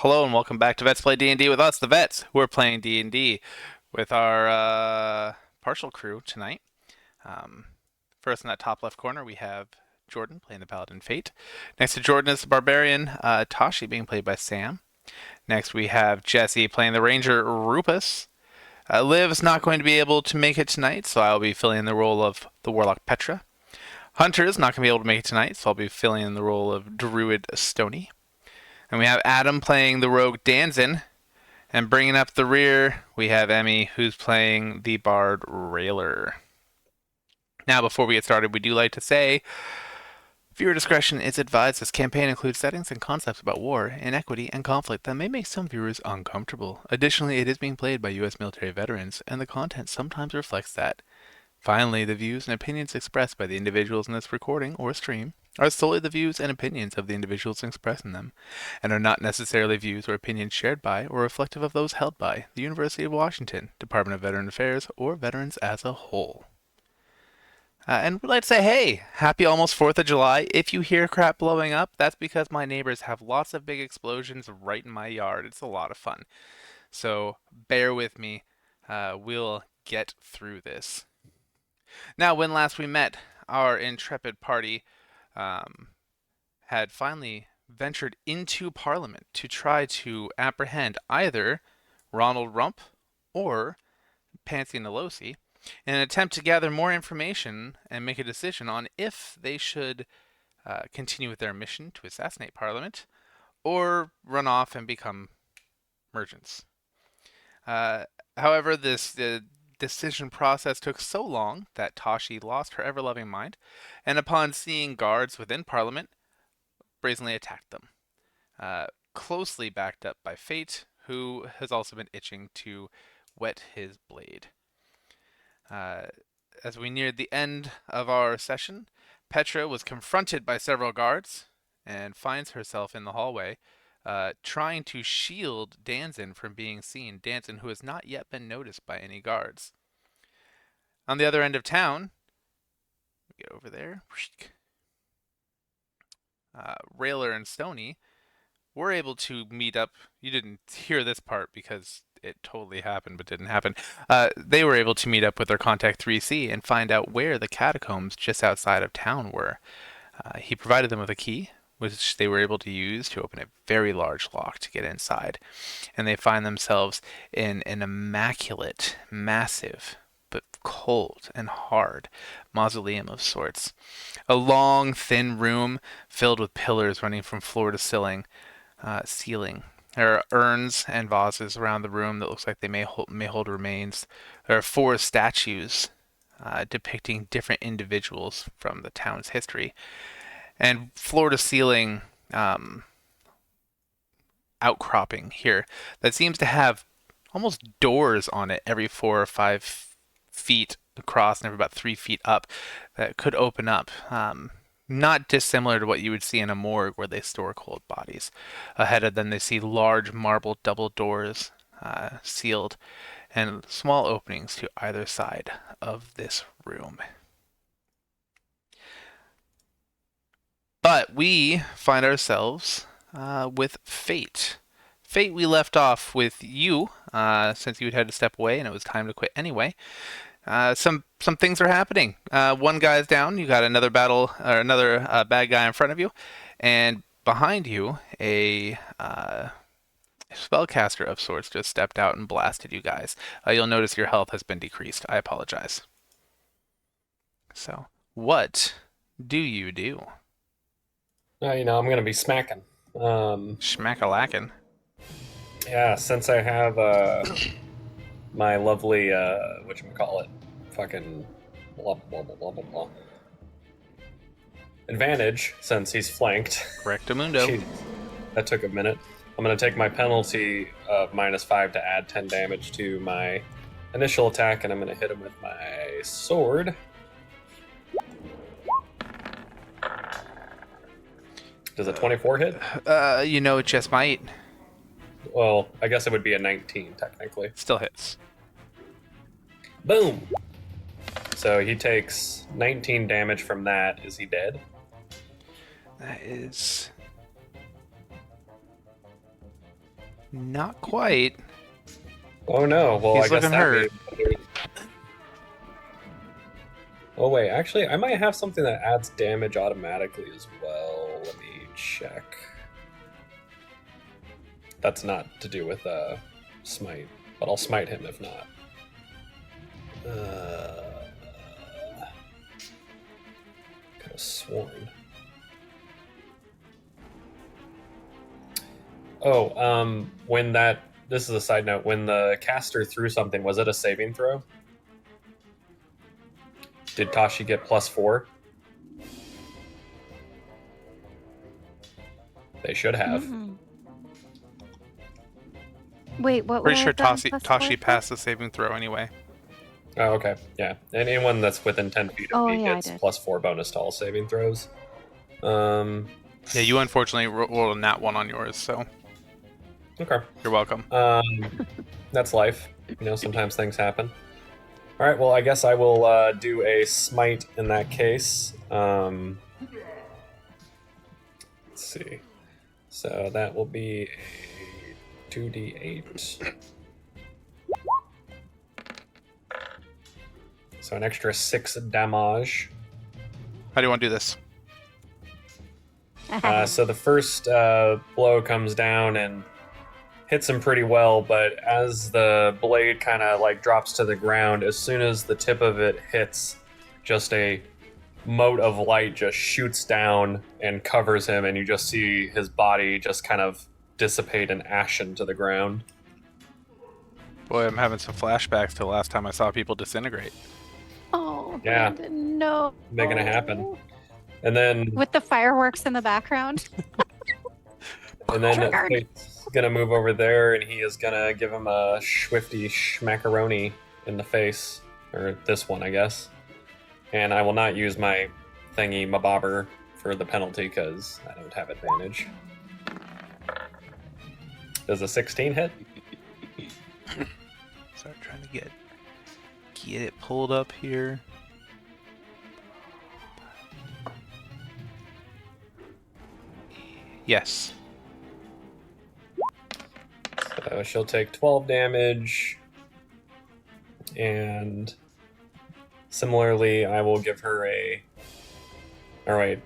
Hello and welcome back to Vets Play D&D with us, the Vets. We're playing D&D with our partial crew tonight. Um, First in that top left corner, we have Jordan playing the Paladin Fate. Next to Jordan is the Barbarian Tashi being played by Sam. Next we have Jesse playing the Ranger Rupus. Liv's not going to be able to make it tonight, so I'll be filling in the role of the Warlock Petra. Hunter is not going to be able to make it tonight, so I'll be filling in the role of Druid Stony. And we have Adam playing the rogue Danzin. And bringing up the rear, we have Emmy, who's playing the bard Rhaler. Now, before we get started, we do like to say, viewer discretion is advised. This campaign includes settings and concepts about war, inequity, and conflict that may make some viewers uncomfortable. Additionally, it is being played by U.S. military veterans, and the content sometimes reflects that. Finally, the views and opinions expressed by the individuals in this recording or stream are solely the views and opinions of the individuals expressing them, and are not necessarily views or opinions shared by or reflective of those held by the University of Washington, Department of Veteran Affairs, or veterans as a whole. And we'd like to say, hey, happy almost 4th of July. If you hear crap blowing up, that's because my neighbors have lots of big explosions right in my yard. It's a lot of fun. So bear with me. We'll get through this. Now, when last we met, our intrepid party had finally ventured into Parliament to try to apprehend either Ronald Rump or Pansi Nelosi in an attempt to gather more information and make a decision on if they should continue with their mission to assassinate Parliament or run off and become merchants. However, the decision process took so long that Tashi lost her ever-loving mind, and upon seeing guards within Parliament, brazenly attacked them, closely backed up by Fate, who has also been itching to wet his blade. As we neared the end of our session, Petra was confronted by several guards and finds herself in the hallway, trying to shield Danzin from being seen. Danzin, who has not yet been noticed by any guards. On the other end of town, get over there. Rhaler and Stony were able to meet up. You didn't hear this part because it totally happened, but didn't happen. They were able to meet up with their contact 3C and find out where the catacombs just outside of town were. He provided them with a key, which they were able to use to open a very large lock to get inside. And they find themselves in an immaculate, massive, but cold and hard mausoleum of sorts. A long, thin room filled with pillars running from floor to ceiling. There are urns and vases around the room that looks like they may hold remains. There are 4 statues depicting different individuals from the town's history. And floor to ceiling outcropping here that seems to have almost doors on it every 4 or 5 feet across and every about 3 feet up that could open up. Not dissimilar to what you would see in a morgue where they store cold bodies. Ahead of them, they see large marble double doors sealed and small openings to either side of this room. But we find ourselves with Fate. Fate, we left off with you, since you had to step away and it was time to quit anyway. Some things are happening. One guy's down. You got another bad guy in front of you, and behind you, a spellcaster of sorts just stepped out and blasted you guys. You'll notice your health has been decreased. I apologize. So, what do you do? I'm going to be smacking. Schmack-a-lackin'. Yeah, since I have my lovely, whatchamacallit, fucking blah, blah, blah, blah, blah, blah. Advantage, since he's flanked. Correctamundo. Jeez, that took a minute. I'm going to take my penalty of -5 to add 10 damage to my initial attack, and I'm going to hit him with my sword. Does a 24 hit? It just might. Well, I guess it would be a 19, technically. Still hits. Boom! So he takes 19 damage from that. Is he dead? That is Not quite. Oh no, well He's I guess looking that hurt. means... Oh wait, actually I might have something that adds damage automatically as well. Let me check. That's not to do with smite, but I'll smite him if not. Could have sworn. Oh, when that... This is a side note. When the caster threw something, was it a saving throw? Did Tashi get +4? They should have. Mm-hmm. Wait, what? Pretty would I sure have gotten Tashi +4 for? passed the saving throw anyway. Oh, okay. Yeah. And anyone that's within 10 feet of me yeah, I gets did. +4 bonus to all saving throws. Yeah, you unfortunately rolled a nat 1 on yours, so Okay. you're welcome. That's life. You know, sometimes things happen. All right, well, I guess I will do a smite in that case. Let's see. So that will be a 2d8. So an extra 6 damage. How do you want to do this? So the first blow comes down and hits him pretty well, but as the blade kind of like drops to the ground, as soon as the tip of it hits, just a mote of light just shoots down and covers him, and you just see his body just kind of dissipate and ashen to the ground. Boy, I'm having some flashbacks to the last time I saw people disintegrate. Oh, Yeah. Brandon, no. Making it happen. And then With the fireworks in the background. Triggered. He's gonna move over there, and he is gonna give him a swifty schmackaroni in the face, or this one, I guess. And I will not use my thingy mabobber for the penalty because I don't have advantage. Does a 16 hit? Start trying to get it pulled up here. Yes. So she'll take 12 damage, and similarly, I will give her a... All right.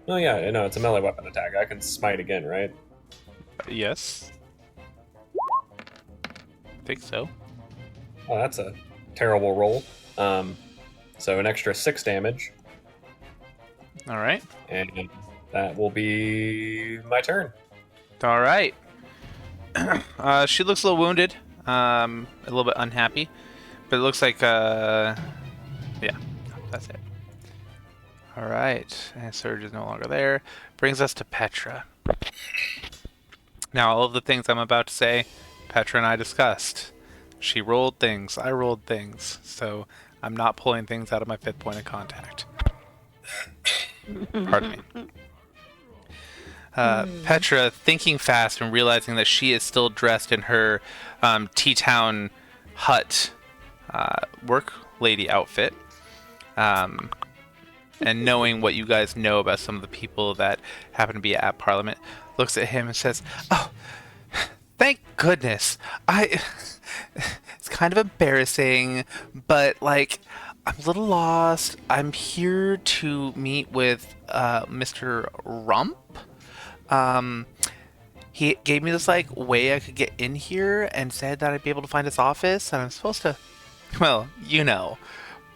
Oh yeah, no, it's a melee weapon attack. I can smite again, right? Yes. I think so. Oh, that's a terrible roll. So an extra 6 damage, All right. and that will be my turn. All right. She looks a little wounded, a little bit unhappy, but it looks like, yeah, that's it. All right, and Surge is no longer there. Brings us to Petra. Now, all of the things I'm about to say, Petra and I discussed. She rolled things, I rolled things, so I'm not pulling things out of my 5th point of contact. Pardon me. Petra, thinking fast and realizing that she is still dressed in her T-Town hut work lady outfit, and knowing what you guys know about some of the people that happen to be at Parliament, looks at him and says, "Oh, thank goodness. It's kind of embarrassing, but like, I'm a little lost. I'm here to meet with Mr. Rump. He gave me this like way I could get in here and said that I'd be able to find his office, and I'm supposed to, well, you know,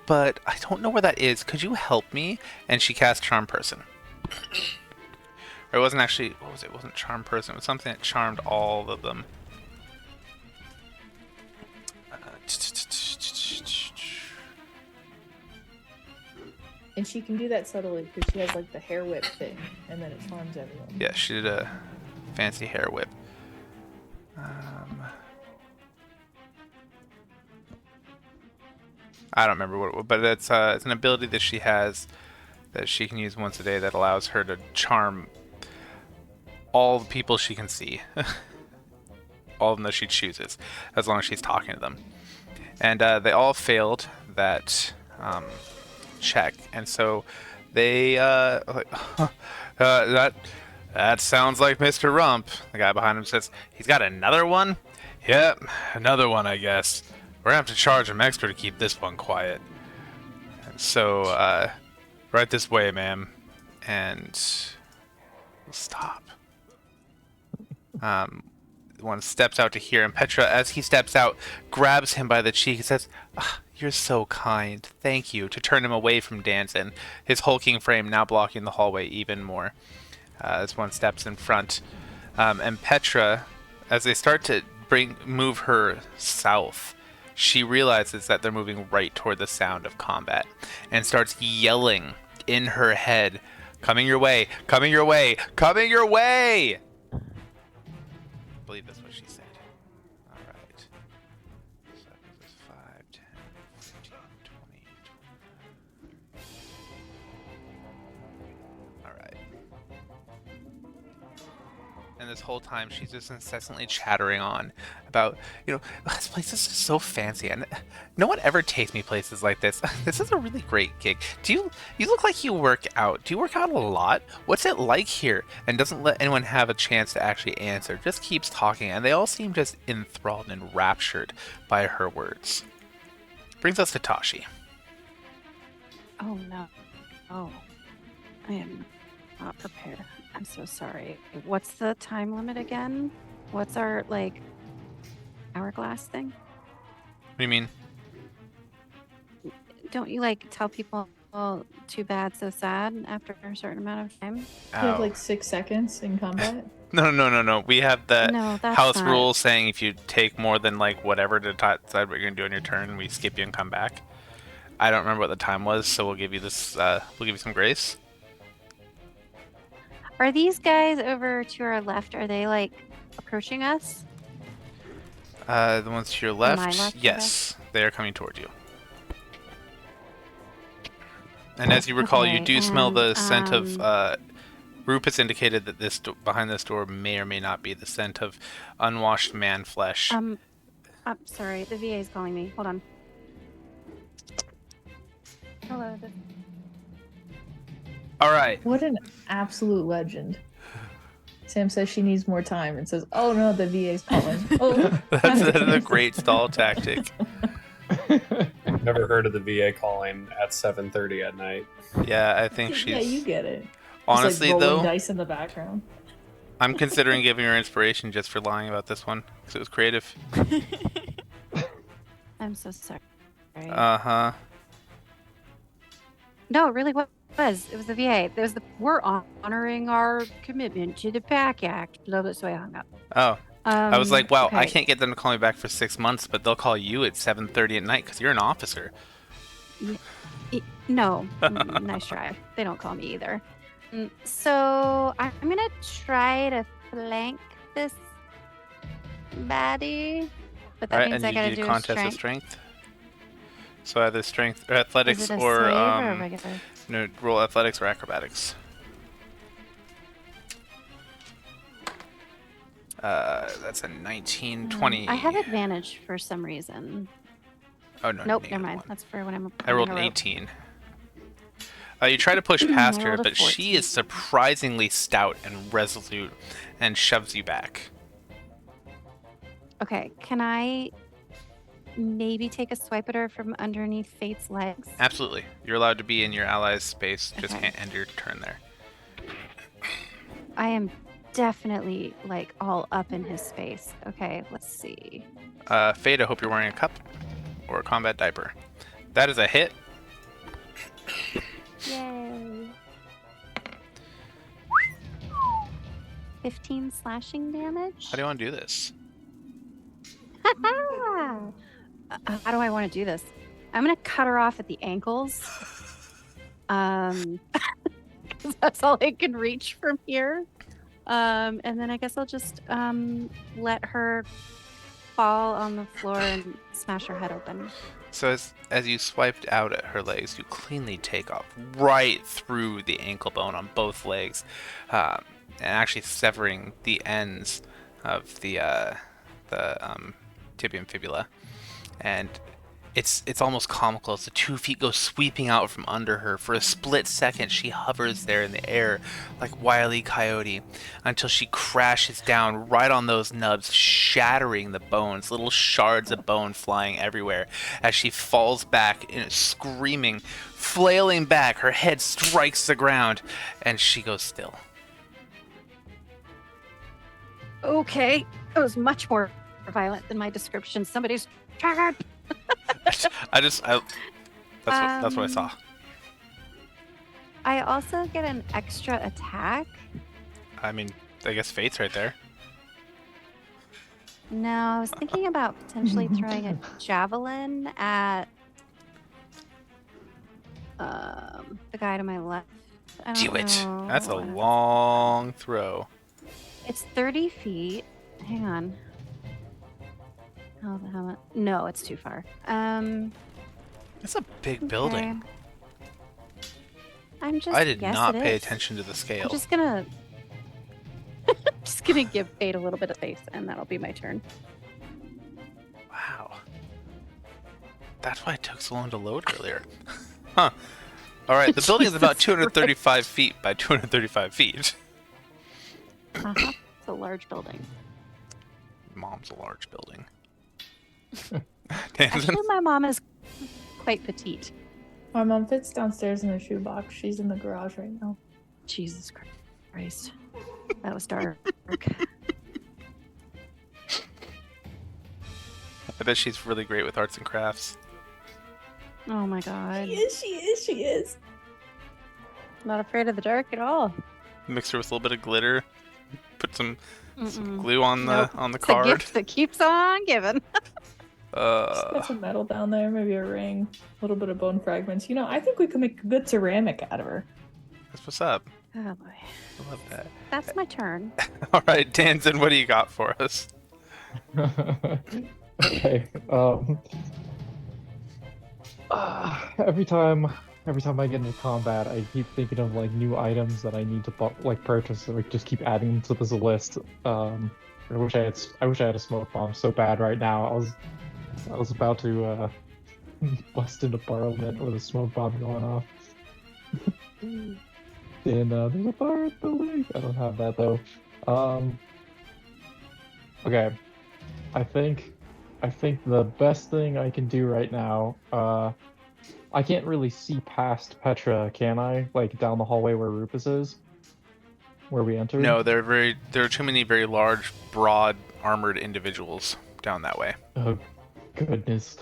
but I don't know where that is. Could you help me?" And she cast Charm Person. Or it wasn't actually, what was it? It wasn't Charm Person. It was something that charmed all of them. And she can do that subtly because she has like the hair whip thing, and then it charms everyone. Yeah, she did a fancy hair whip. I don't remember what it was, but it's an ability that she has that she can use once a day that allows her to charm all the people she can see. All of them that she chooses, as long as she's talking to them. And they all failed that check, and so they like, That sounds like Mr. Rump. The guy behind him says, he's got another one? Yep, another one, I guess. We're gonna have to charge him extra to keep this one quiet. So, right this way, ma'am. And stop. One steps out to hear him. Petra, as he steps out, grabs him by the cheek and says, "You're so kind. Thank you," to turn him away from Danzin, his hulking frame now blocking the hallway even more. As one steps in front. And Petra, as they start to move her south, she realizes that they're moving right toward the sound of combat and starts yelling in her head, "Coming your way! Coming your way! Coming your way!" I believe that's what she said. Alright. So this is 5, 10, 15, 20, 25. Alright. And this whole time she's just incessantly chattering on about, this place is just so fancy and no one ever takes me places like this. This is a really great gig. You look like you work out. Do you work out a lot? What's it like here? And doesn't let anyone have a chance to actually answer. Just keeps talking, and they all seem just enthralled and enraptured by her words. Brings us to Tashi. Oh no. Oh. I am not prepared. I'm so sorry. What's the time limit again? What's our, hourglass thing? What do you mean? Don't you, tell people, oh, too bad, so sad after a certain amount of time? You have 6 seconds in combat. No. We have the No, that's house not... rule saying if you take more than whatever to decide what you're gonna do on your turn, we skip you and come back. I don't remember what the time was, so we'll give you this. We'll give you some grace. Are these guys over to our left, are they, approaching us? The ones to your my left, left, I yes, they are coming toward you. And as you recall, you Okay, do smell the and, scent of. Roop has indicated that behind this door may or may not be the scent of unwashed man flesh. I'm sorry, the VA is calling me. Hold on. Hello. All right. What an absolute legend. Sam says she needs more time and says, "Oh no, the VA's calling." Oh, That's a great stall tactic. Never heard of the VA calling at 7:30 at night. Yeah, I think she's. Yeah, you get it. Honestly, just, rolling though, dice in the background. I'm considering giving her inspiration just for lying about this one because it was creative. I'm so sorry. Uh-huh. No, it really was. It was the VA. We're honoring our commitment to the PAC Act. Blah, blah, so I hung up. Oh. I was like, wow, I okay. can't get them to call me back for 6 months, but they'll call you at 7:30 at night because you're an officer. No, nice try. They don't call me either. So I'm gonna try to flank this baddie, but that All right, means and I gotta you do a contest of strength. strength. So either strength or Is athletics it a or save or a regular? no, roll athletics or acrobatics. That's a 19, 20. I have advantage for some reason. Oh no. Nope, negative never mind. one. That's for when I'm. I rolled an 18. You try to push past I her, rolled a but she 14. is surprisingly stout and resolute and shoves you back. Okay, can I maybe take a swipe at her from underneath Fate's legs? Absolutely. You're allowed to be in your ally's space, just Okay. can't end your turn there. I am definitely all up in his space. Okay, let's see. Fade, I hope you're wearing a cup or a combat diaper. That is a hit. Yay. 15 slashing damage? How do you want to do this? How do I want to do this? I'm gonna cut her off at the ankles. 'Cause that's all I can reach from here. And then I guess I'll just let her fall on the floor and smash her head open. So as you swiped out at her legs, you cleanly take off right through the ankle bone on both legs, and actually severing the ends of the tibia and fibula. And It's almost comical as the 2 feet go sweeping out from under her. For a split second, she hovers there in the air like Wile E. Coyote until she crashes down right on those nubs, shattering the bones, little shards of bone flying everywhere as she falls back, screaming, flailing back. Her head strikes the ground, and she goes still. Okay, it was much more violent than my description. Somebody's triggered. That's what I saw. I also get an extra attack. I mean, I guess fate's right there. No, I was thinking about potentially throwing a javelin at the guy to my left. I don't Do it. know. That's a long throw. It's 30 feet. Hang on. How much? No, it's too far. It's a big building. Okay. I'm just. I did yes, not it pay is. attention to the I'm scale. just gonna give Fate a little bit of space, and that'll be my turn. Wow. That's why it took so long to load earlier. Huh. All right, the building is about Jesus 235 feet by 235 feet. It's a large building. Mom's a large building. Actually, Danzin? my mom is quite petite. My mom fits downstairs in the shoebox. She's in the garage right now. Jesus Christ. That was dark. I bet she's really great with arts and crafts. Oh my god. She is. Not afraid of the dark at all. Mix her with a little bit of glitter. Put some Mm-mm. glue on the It's a card. gift that keeps on giving. Just put some metal down there, maybe a ring, a little bit of bone fragments. You know, I think we could make a good ceramic out of her. That's what's up. Oh boy. I love that. That's my turn. All right, Danzin, what do you got for us? Okay. Every time I get into combat, I keep thinking of like new items that I need to purchase, so I just keep adding them to this list. I wish I had a smoke bomb so bad right now. I was about to bust into Parliament with a smoke bomb going off. And there's a fire building. I don't have that though. Okay. I think the best thing I can do right now, I can't really see past Petra, can I? Like down the hallway where Rufus is? Where we entered? No, there are too many very large, broad, armored individuals down that way. Oh, goodness.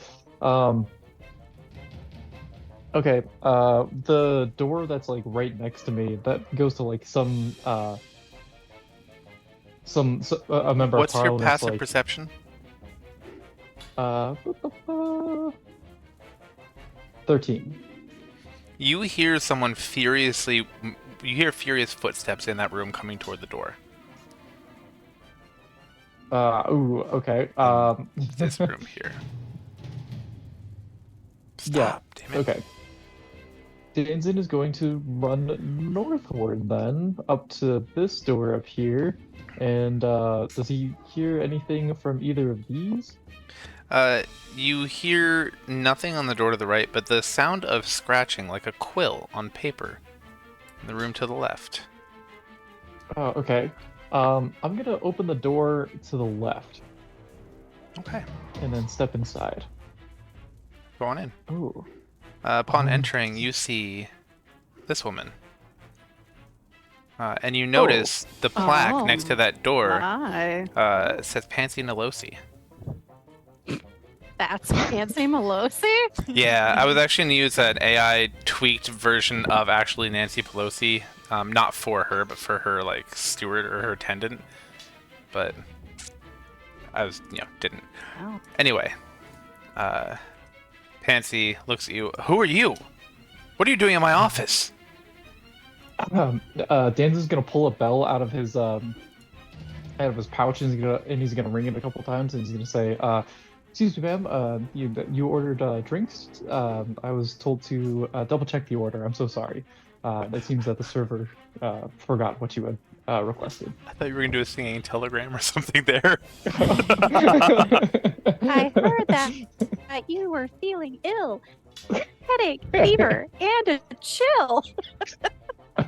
Okay, the door that's like right next to me, that goes to like some a member What's of your Parliament's, passive like, perception? 13. You hear someone furiously. You hear furious footsteps in that room coming toward the door. Ooh, okay. This room here. Yeah, Stop, damn it. okay. Danzin is going to run northward then, up to this door up here. And does he hear anything from either of these? You hear nothing on the door to the right, but the sound of scratching like a quill on paper in the room to the left. Oh, okay. I'm gonna open the door to the left Okay, and then step inside. go on in. Ooh. Upon entering, you see this woman. And you notice the plaque Oh. next to that door Hi. says Pansi Nelosi. That's Nancy Nelosi? Yeah, I was actually going to use an AI tweaked version of actually Nancy Pelosi. Not for her, but for her, like, steward or her attendant. But I was, didn't. Oh. Anyway, Pansy looks at you. Who are you? What are you doing in my office? Danzin's gonna pull a bell out of his pouch and he's gonna ring it a couple times and he's gonna say, "Excuse me, ma'am. You ordered drinks. I was told to double check the order. I'm so sorry. It seems that the server forgot what you had requested." I thought you were going to do a singing telegram or something there. I heard that. that you were feeling ill. Headache, fever, and a chill. I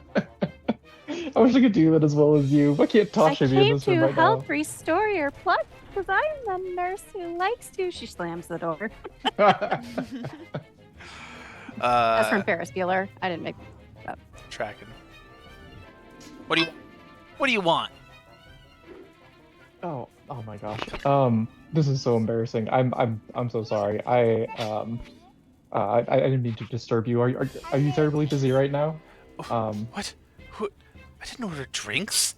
wish I could do that as well as you. Why can't I Tasha be in came this room to right help restore your pluck because I'm the nurse who likes to. She slams the door. That's from Ferris Bueller. I didn't make it up. Tracking. What do you want? Oh my gosh. This is so embarrassing. I'm so sorry. I didn't mean to disturb you. Are you terribly busy right now? What? Who? I didn't order drinks.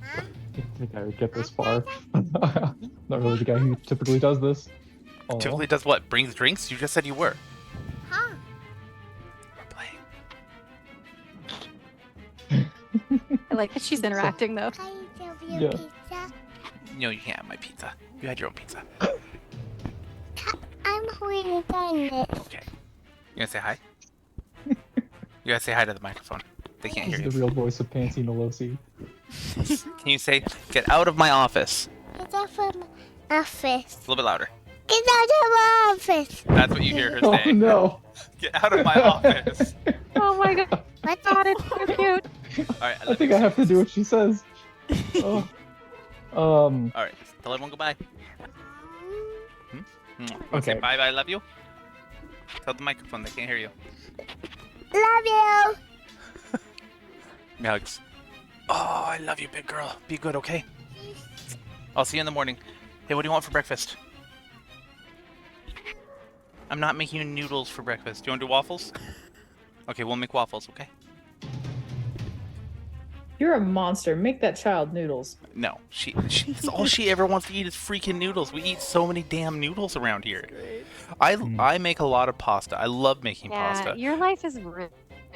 I didn't think I would get this far. Not really the guy who typically does this. Aw. Typically does what? Brings drinks? You just said you were. Huh? We're playing. I like that she's interacting though. Can I have your Yeah. pizza? No, you can't have my pizza. You had your own pizza. I'm holding it. Okay. You gonna say hi? You gotta say hi to the microphone. They can't This hear is you. the real voice of Pansi Nelosi. Can you say, get out of my office? Get out from office. A little bit louder. Get out of my office. That's what you hear her Oh saying. no! Get out of my office. Oh my god. What's God, it's so cute. Alright, I think I have to do what she says. Oh. Alright, tell everyone goodbye. Okay. Say bye bye, love you. Tell the microphone, they can't hear you. Love you. Hugs. Oh, I love you, big girl. Be good, okay? I'll see you in the morning. Hey, what do you want for breakfast? I'm not making you noodles for breakfast. Do you want to do waffles? Okay, we'll make waffles, okay? You're a monster. Make that child noodles. No, that's all she ever wants to eat is freaking noodles. We eat so many damn noodles around here. I make a lot of pasta. I love making Yeah, pasta. your life is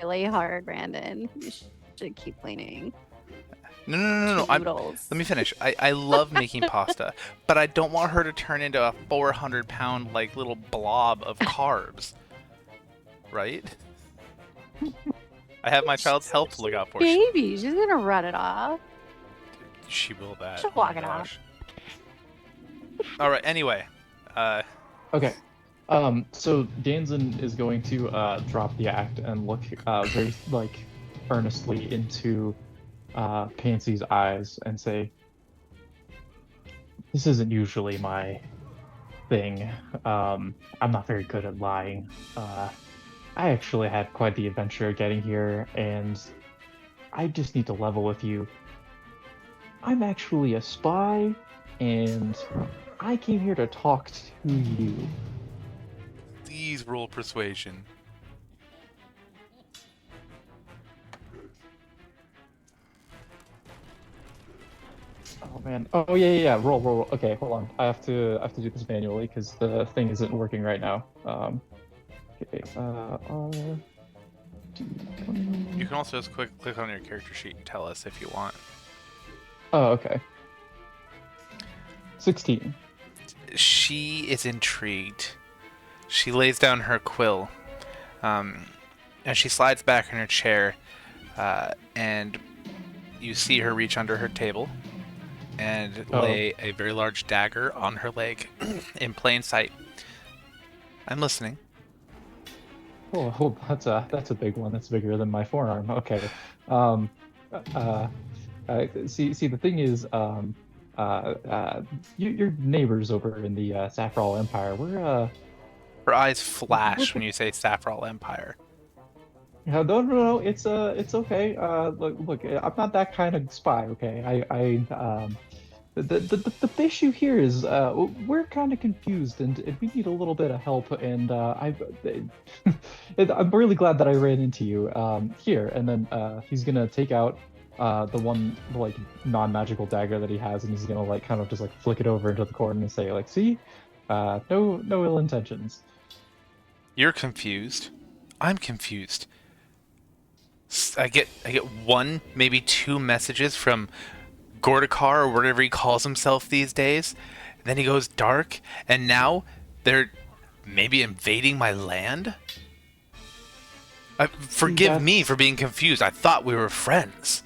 really hard, Brandon. You should keep cleaning. No. Noodles. Let me finish. I love making pasta, but I don't want her to turn into a 400-pound like little blob of carbs. Right? I have my child's health to look out for. Baby, she's gonna run it off. She will that. She'll Oh my walk it off. gosh. All right. Anyway, Okay. So Danzin is going to drop the act and look very earnestly into Pansy's eyes and say, "This isn't usually my thing. I'm not very good at lying. I actually had quite the adventure getting here, and I just need to level with you. I'm actually a spy, and I came here to talk to you." please roll persuasion. Oh man. Oh yeah. Roll. Okay, hold on. I have to do this manually because the thing isn't working right now. Okay. You can also just click on your character sheet and tell us if you want. Oh, okay. 16. She is intrigued. She lays down her quill, and she slides back in her chair, and you see her reach under her table and lay a very large dagger on her leg in plain sight. I'm listening. Oh, that's a big one. That's bigger than my forearm. Okay. See, the thing is, your neighbors over in the Saffron Empire, we're Her eyes flash when you say Saffron Empire. no, it's okay. Look, I'm not that kind of spy. Okay, the issue here is we're kind of confused and we need a little bit of help. And I'm really glad that I ran into you here. And then he's gonna take out the one non-magical dagger that he has, and he's gonna kind of just flick it over into the corner and say see, no ill intentions. You're confused. I'm confused. I get one, maybe two messages from Gordakar or whatever he calls himself these days. Then he goes dark, and now they're maybe invading my land? Forgive me for being confused. I thought we were friends.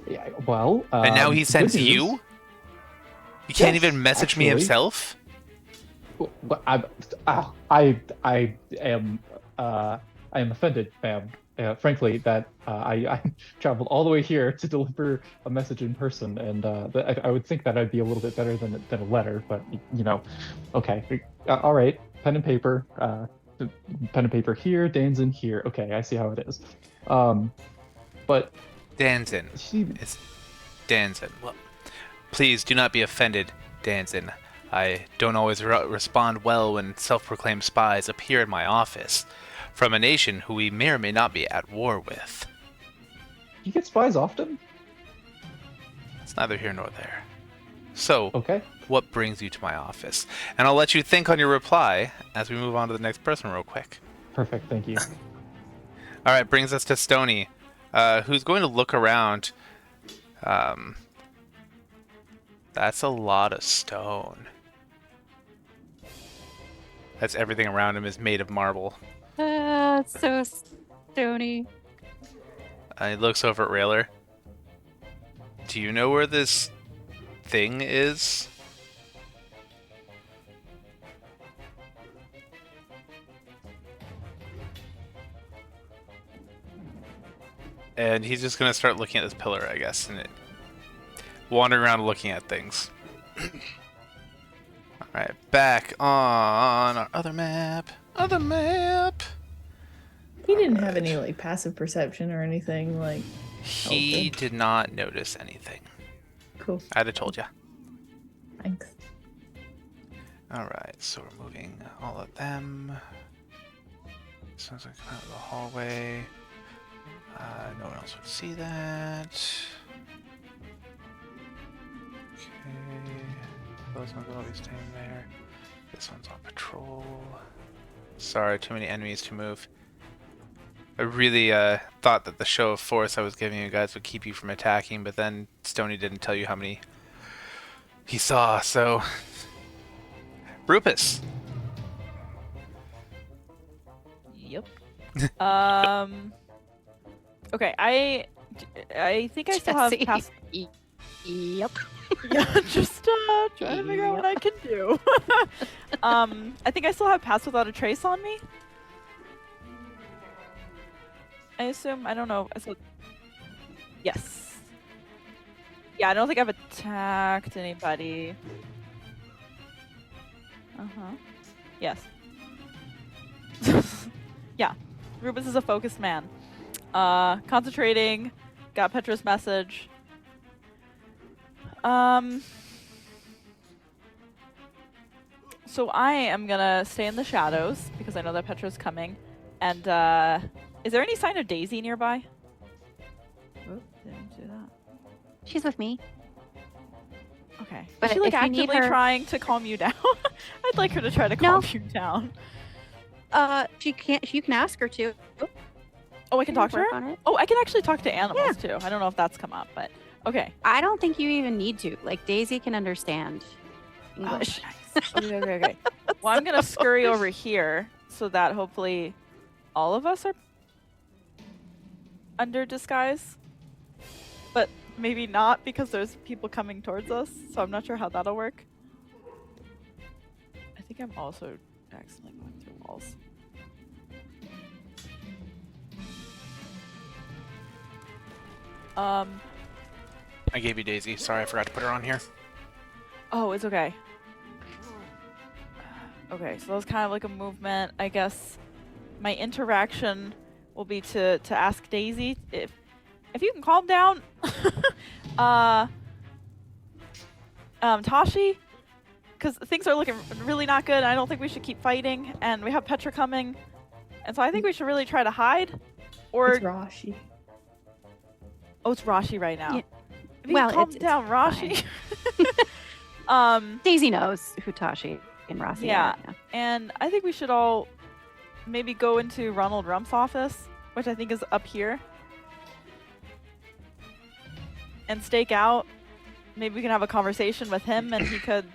Yeah, well, And now he good sends news. you? He can't Yes, even message me actually. himself? I am I am offended, ma'am. Frankly, that I traveled all the way here to deliver a message in person, and I would think that I'd be a little bit better than a letter. But you know, okay, all right, pen and paper, pen and paper here, Danzin here. Okay, I see how it is. But Danzin. she, It's Danzin. Well, please do not be offended, Danzin. I don't always respond well when self-proclaimed spies appear in my office from a nation who we may or may not be at war with. you get spies often. It's neither here nor there. So, Okay. what brings you to my office? And I'll let you think on your reply as we move on to the next person real quick. Perfect. Thank you. All right, brings us to Stony, who's going to look around. That's a lot of stone. That's everything around him is made of marble. It's so stony. He looks over at Rhaler. Do you know where this thing is? And he's just gonna start looking at this pillar, I guess, and wandering around looking at things. Alright, back on our other map. Other map! He didn't have any like passive perception or anything like. He Okay. did not notice anything. Cool. I'd have told ya. Thanks. Alright, so we're moving all of them. Sounds like come out of the hallway. No one else would see that. Okay. Those ones will be staying there. This one's on patrol. Sorry, too many enemies to move. I really thought that the show of force I was giving you guys would keep you from attacking, but then Stony didn't tell you how many he saw, so... Rupus! Yep. Okay, I think I still have Jesse. pass. Yep. Yeah, just trying to figure out what I can do. I think I still have pass without a trace on me. I assume. I don't know. Yes. Yeah, I don't think I've attacked anybody. Yes. Yeah. Rubens is a focused man. Concentrating. Got Petra's message. So I am gonna stay in the shadows because I know that Petra's coming. And is there any sign of Daisy nearby? Oh, didn't do that. She's with me. Okay. But Is she like if you need actively her- trying to calm you down? I'd like her to try to No. calm you down. She can't. You can ask her to. Oh, I can talk to work her? on it. Oh, I can actually talk to animals too. I don't know if that's come up, but okay. I don't think you even need to. Like Daisy can understand English. Oh, nice. Okay. Well, I'm gonna scurry over here so that hopefully all of us are under disguise. But maybe not because there's people coming towards us, so I'm not sure how that'll work. I think I'm also accidentally going through walls. I gave you Daisy. Sorry, I forgot to put her on here. Oh, it's okay. Okay, so that was kind of like a movement. I guess my interaction will be to ask Daisy if you can calm down. Tashi, because things are looking really not good. I don't think we should keep fighting, and we have Petra coming, and so I think we should really try to hide. Or It's Rashi. oh, it's Rashi right now. Yeah. If you Well, calm it's down, Rashi. Daisy knows who Tashi and Rossi Yeah. are. And I think we should all maybe go into Ronald Rump's office, which I think is up here, and stake out. Maybe we can have a conversation with him and he could,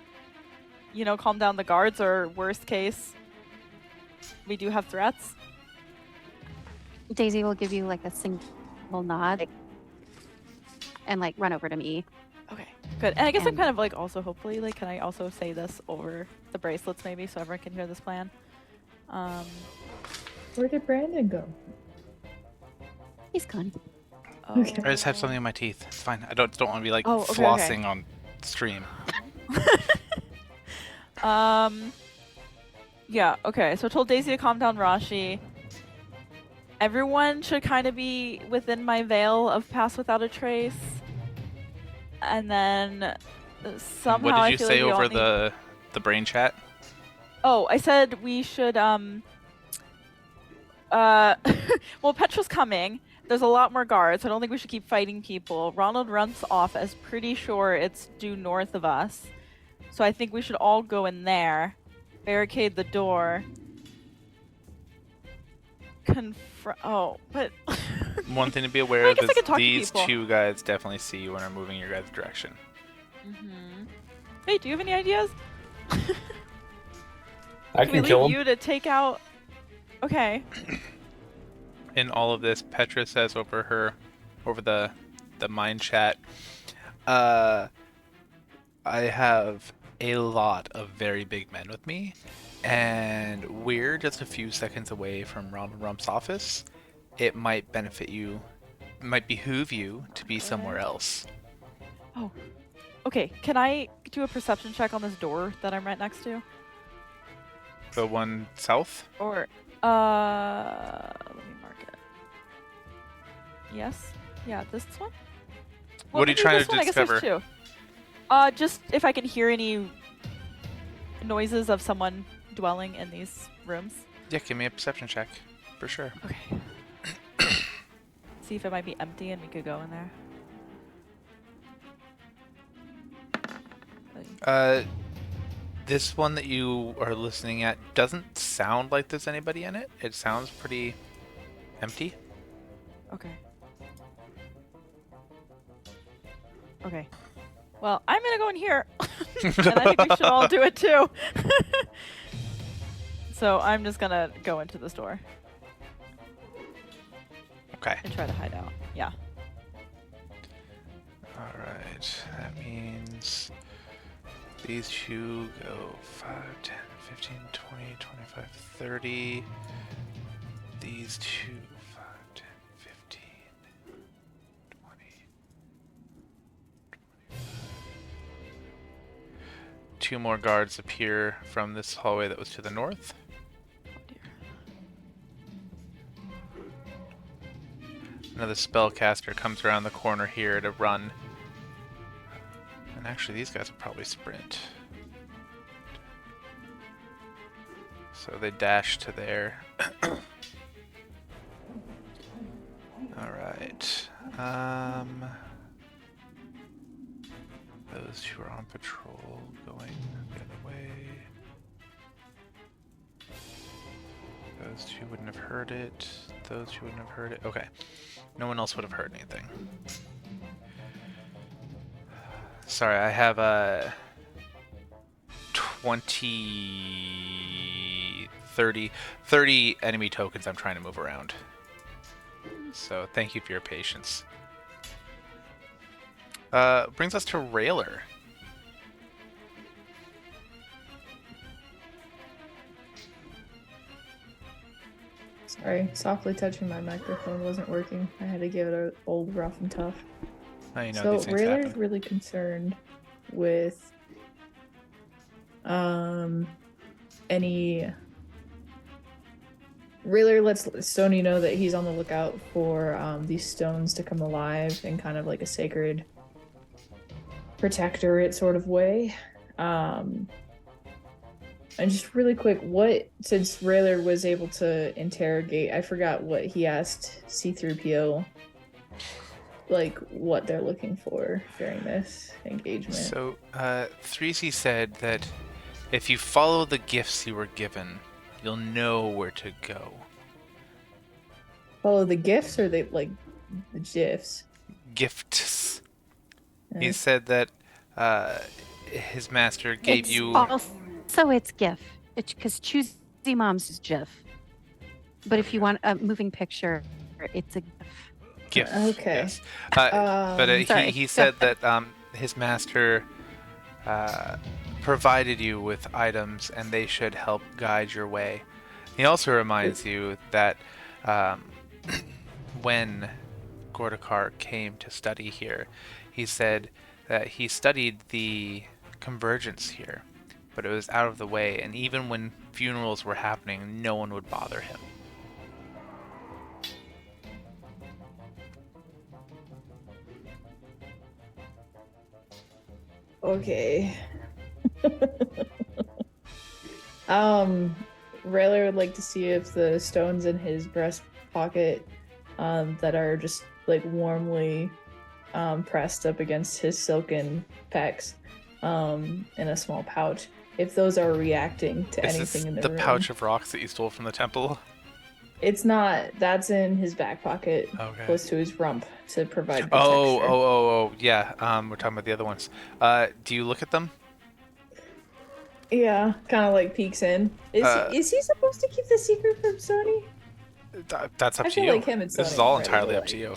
calm down the guards, or worst case, we do have threats. Daisy will give you like a single nod and like run over to me. Okay. Good. And I guess I'm And- kind of like also hopefully like can I also say this over the bracelets maybe so everyone can hear this plan. Where did Brandon go? He's gone. Okay. I just have something in my teeth. It's fine. I don't want to be like Oh, okay, flossing on stream. Yeah, okay. So I told Daisy to calm down Rashi. Everyone should kind of be within my veil of pass without a trace. And then somehow What I did you feel say like we all over need- the brain chat? Oh, I said we should well, Petra's coming. There's a lot more guards. I don't think we should keep fighting people. Ronald Rump's off as pretty sure it's due north of us. So I think we should all go in there. Barricade the door. Oh, but One thing to be aware I of guess I is could talk to these people. two guys definitely see you and are moving your guys' direction. Hey, do you have any ideas? I we can leave kill him. you to take out. Okay. In all of this, Petra says over the mind chat, I have a lot of very big men with me, and we're just a few seconds away from Ronald Rump's office. It might behoove you to be somewhere else. Oh. Okay. Can I do a perception check on this door that I'm right next to? The one south? Or let me mark it. Yes. Yeah, this one. What are you maybe trying this to one, I guess there's discover? two. Just if I can hear any noises of someone dwelling in these rooms. Yeah, give me a perception check, for sure. Okay. See if it might be empty and we could go in there. This one that you are listening at doesn't sound like there's anybody in it. It sounds pretty empty. Okay. Okay. Well, I'm gonna go in here. And I think we should all do it too. So I'm just gonna go into this door Okay. and try to hide out. Yeah. Alright. That means these two go 5, 10, 15, 20, 25, 30. These two, 5, 10, 15, 20, 25. Two more guards appear from this hallway that was to the north. Oh dear. Another spellcaster comes around the corner here to run. And actually, these guys will probably sprint. So they dash to there. Alright. Those two are on patrol, going the other way. Those two wouldn't have heard it. Those two wouldn't have heard it. Okay. No one else would have heard anything. Sorry, I have 30 enemy tokens I'm trying to move around. So thank you for your patience. Brings us to Rhaler. Sorry, softly touching my microphone wasn't working. I had to give it an old rough and tough. Oh, you know So these things Rhaler's happen. really concerned with any Rhaler lets Stony know that he's on the lookout for these stones to come alive in kind of like a sacred protectorate sort of way. And just really quick, since Rhaler was able to interrogate, I forgot what he asked C-3PO, like what they're looking for during this engagement. So 3C said that if you follow the gifts you were given, you'll know where to go. Follow the gifts or they like the gifs? Gifts. Yeah. He said that his master gave It's you. Also, it's GIF. It's because Choosy Moms is GIF. But if you want a moving picture, it's a GIF. Gift. Okay. Yes. But sorry. he said that his master provided you with items, and they should help guide your way. He also reminds you that when Gordakar came to study here, he said that he studied the convergence here, but it was out of the way, and even when funerals were happening, no one would bother him. Okay. Rhaler would like to see if the stones in his breast pocket that are just like warmly pressed up against his silken pecs in a small pouch, if those are reacting to Is anything this in the the room. pouch of rocks that you stole from the temple? It's not. That's in his back pocket, Okay. close to his rump, to provide protection. Oh, yeah. We're talking about the other ones. Do you look at them? Yeah, kind of like peeks in. Is he supposed to keep the secret from Stony? That's up I to feel you. like him and This is Stony all are ready entirely to up to you.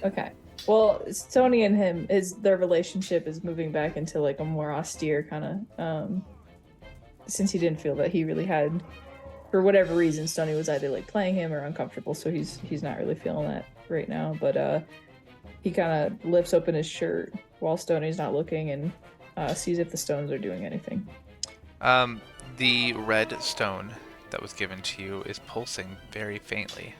Okay. Well, Stony and him their relationship is moving back into like a more austere kind of since he didn't feel that he really had, for whatever reason, Stony was either like playing him or uncomfortable, so he's not really feeling that right now. But he kind of lifts open his shirt while Stony's not looking and sees if the stones are doing anything. The red stone that was given to you is pulsing very faintly.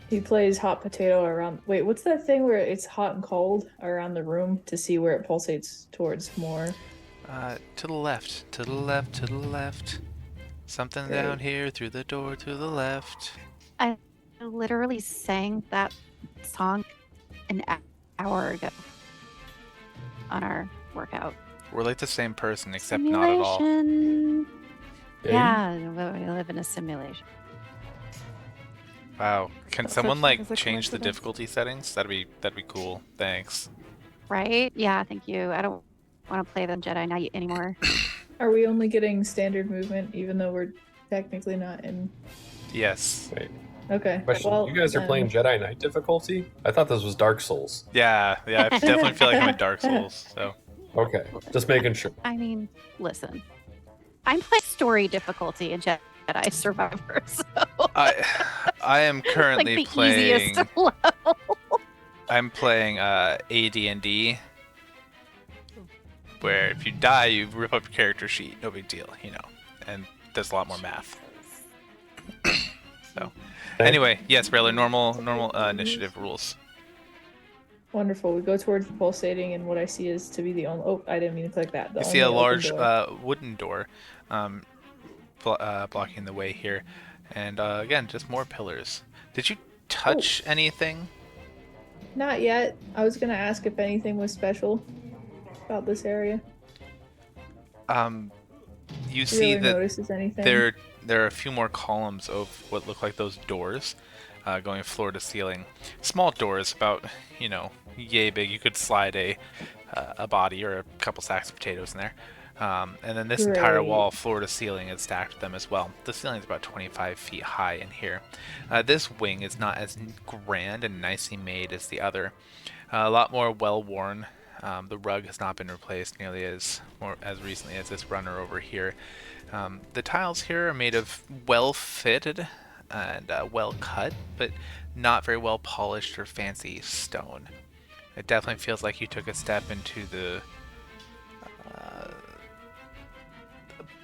He plays hot potato around. Wait, what's that thing where it's hot and cold around the room to see where it pulsates towards more? To the left, to the left, to the left. Something Great. down here through the door to the left. I literally sang that song an hour ago on our workout. We're like the same person, except not at all. Simulation. Yeah. Yeah, we live in a simulation. Wow. Can That's someone such- like that's a change the coincidence. difficulty settings? That'd be cool. Thanks. Right? Yeah, thank you. I don't want to play the Jedi Knight anymore. Are we only getting standard movement, even though we're technically not in? Yes. Wait, Okay. question. Well, You guys are then- playing Jedi Knight difficulty? I thought this was Dark Souls. Yeah, I definitely feel like I'm in Dark Souls. So Okay, just making sure. I mean, listen. I'm playing story difficulty in Jedi Survivor, so I am currently like the playing. easiest level. I'm playing AD&D, where if you die, you rip up your character sheet. No big deal, and there's a lot more math. So, anyway, yes, Rhaler, normal initiative rules. Wonderful. We go towards the pulsating, and what I see is to be the only. Oh, I didn't mean to click that. The You see a only open large door. wooden door blocking the way here, and again, just more pillars. Did you touch anything? Not yet. I was gonna ask if anything was special about this area. You Do see you that notices anything? there are a few more columns of what look like those doors, going floor to ceiling. Small doors, about yay big. You could slide a body or a couple sacks of potatoes in there. And then this entire Great. wall, floor to ceiling, is stacked with them as well. The ceiling is about 25 feet high in here. This wing is not as grand and nicely made as the other. A lot more well-worn. The rug has not been replaced nearly as recently as this runner over here. The tiles here are made of well-fitted and well-cut, but not very well polished or fancy stone. It definitely feels like you took a step into the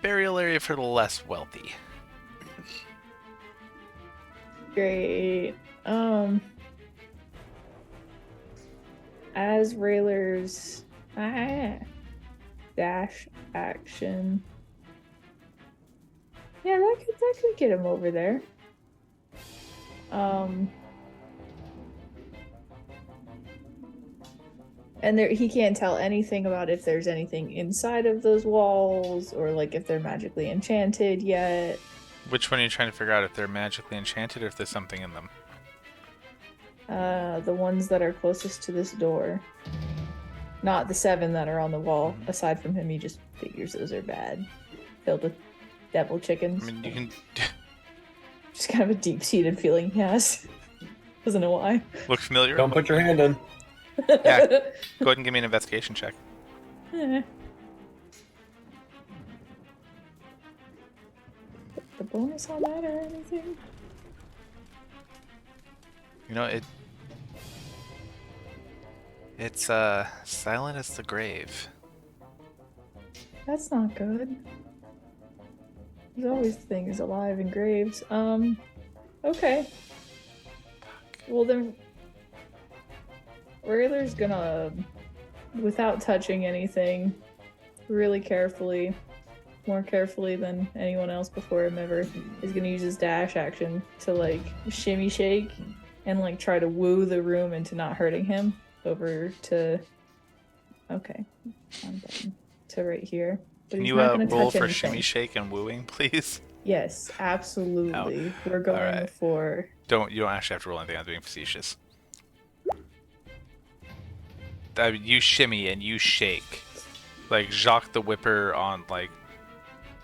burial area for the less wealthy. Great. As Rhaler's dash action. Yeah, that could get him over there. And he can't tell anything about if there's anything inside of those walls or like if they're magically enchanted yet. Which one are you trying to figure out, if they're magically enchanted or if there's something in them? The ones that are closest to this door. Not the 7 that are on the wall. Aside from him, he just figures those are bad. Filled with devil chickens. I mean, you can. Just kind of a deep-seated feeling he has. Doesn't know why. Look familiar? Don't put your hand in. Yeah. Go ahead and give me an investigation check. Eh. The bonus on that or anything? You know, it's silent as the grave. That's not good. There's always things alive in graves. Okay. Well then, Rhaler's gonna, without touching anything, really carefully, more carefully than anyone else before him ever, is gonna use his dash action to like shimmy shake and like try to woo the room into not hurting him over to. Okay, I'm done. To right here. But Can he's you not gonna roll touch for anything. shimmy, shake, and wooing, please? Yes, absolutely. We're going Alright. for. You don't actually have to roll anything. I'm being facetious. You shimmy and you shake, like Jacques the Whipper on like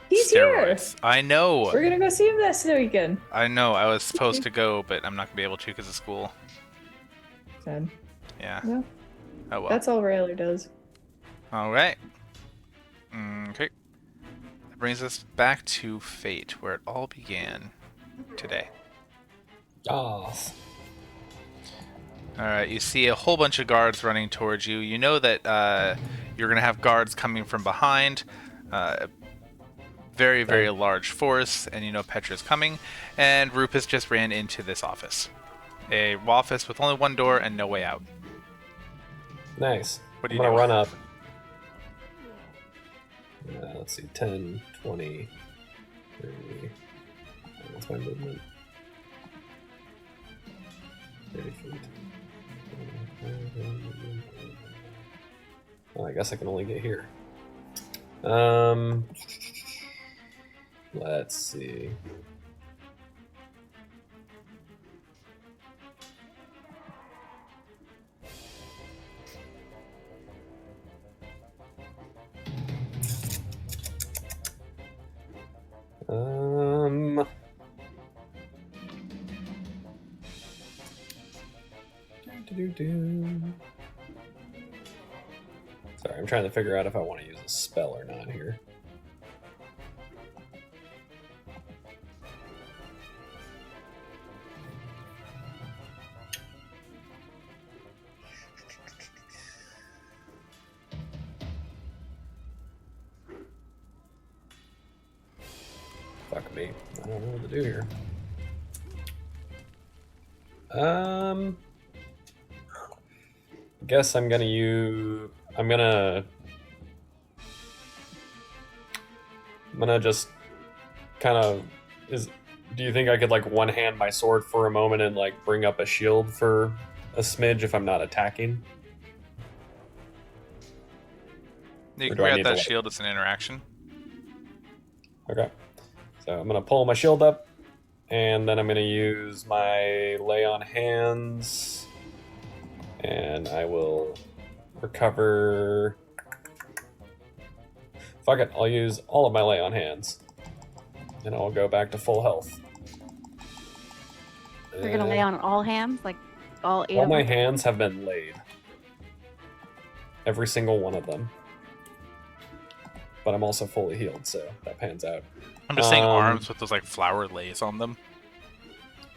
He's steroids. here. I know. We're gonna go see him this weekend. I know. I was supposed to go, but I'm not gonna be able to because of school. Sad. Yeah. Well, Oh well. that's all Rhaler does. All right. Okay. That brings us back to Fate, where it all began today. Ah, All right. You see a whole bunch of guards running towards you. You know that you're gonna have guards coming from behind. Very, very large force, and you know Petra's coming. And Rupus just ran into this office. A office with only one door and no way out. nice. What do I'm you gonna do? run up. Let's see, 10, 20, 30. What's my movement? 30 feet. Well, I guess I can only get here. Let's see. Sorry, I'm trying to figure out if I want to use a spell or not here. Fuck me. I don't know what to do here. Guess I'm gonna use. I'm gonna just kind of. Do you think I could like one hand my sword for a moment and like bring up a shield for a smidge if I'm not attacking? You Or can do I grab need to, that like- shield as an interaction. Okay. So I'm gonna pull my shield up, and then I'm gonna use my lay on hands, and I will recover. Fuck it, I'll use all of my lay on hands, and I'll go back to full health. You're gonna lay on all hands, like all eight All of my them? hands have been laid. Every single one of them. But I'm also fully healed, so that pans out. I'm just saying arms with those like flower lays on them.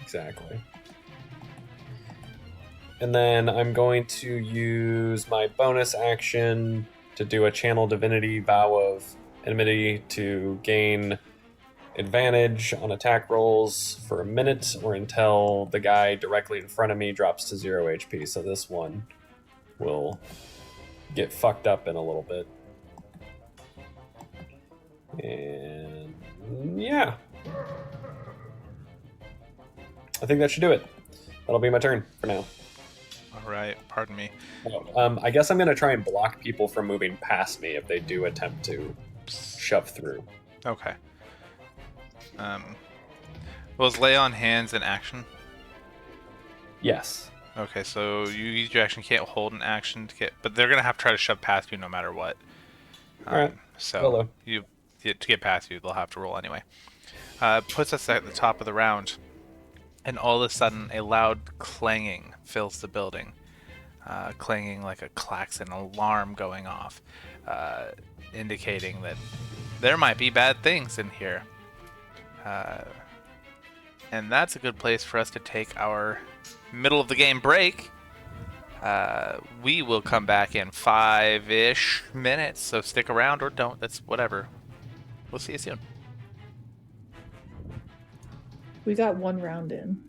Exactly. And then I'm going to use my bonus action to do a Channel Divinity Vow of Enmity to gain advantage on attack rolls for a minute or until the guy directly in front of me drops to 0 HP. So this one will get fucked up in a little bit. And yeah. I think that should do it. That'll be my turn for now. All right. Pardon me. I guess I'm going to try and block people from moving past me if they do attempt to shove through. Okay. Was lay on hands an action? Yes. Okay, so you use your action, can't hold an action to get, but they're gonna have to try to shove past you no matter what. Alright. So Hello. to get past you, they'll have to roll anyway. Puts us at the top of the round, and all of a sudden, a loud clanging fills the building. clanging like a klaxon alarm going off, indicating that there might be bad things in here. And that's a good place for us to take our middle of the game break. We will come back in 5-ish minutes, so stick around or don't. That's whatever. We'll see you soon. We got one round in.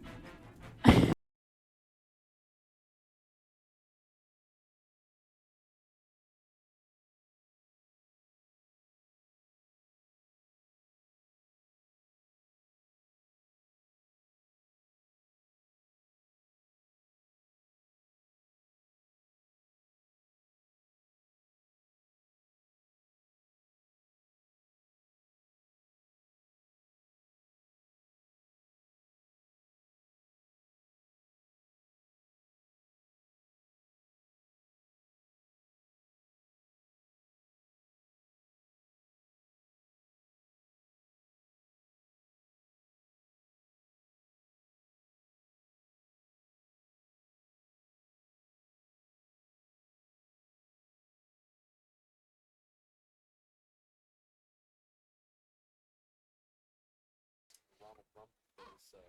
Ronald Rump is, so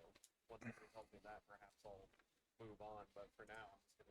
once somebody tells me that, perhaps I'll move on. But for now, I'm just gonna.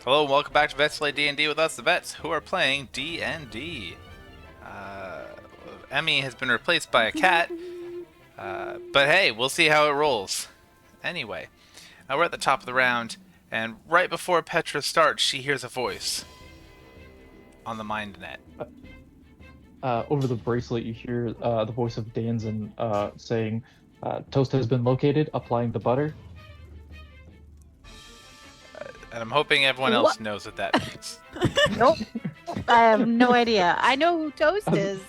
Hello and welcome back to Vets Play D&D with us, the Vets, who are playing D&D. Emmy has been replaced by a cat, but hey, we'll see how it rolls. Anyway, we're at the top of the round, and right before Petra starts, she hears a voice on the mind net. Over the bracelet, you hear the voice of Danzin saying, "Toast has been located. Applying the butter." And I'm hoping everyone else knows what that means. Nope. I have no idea. I know who Toast is.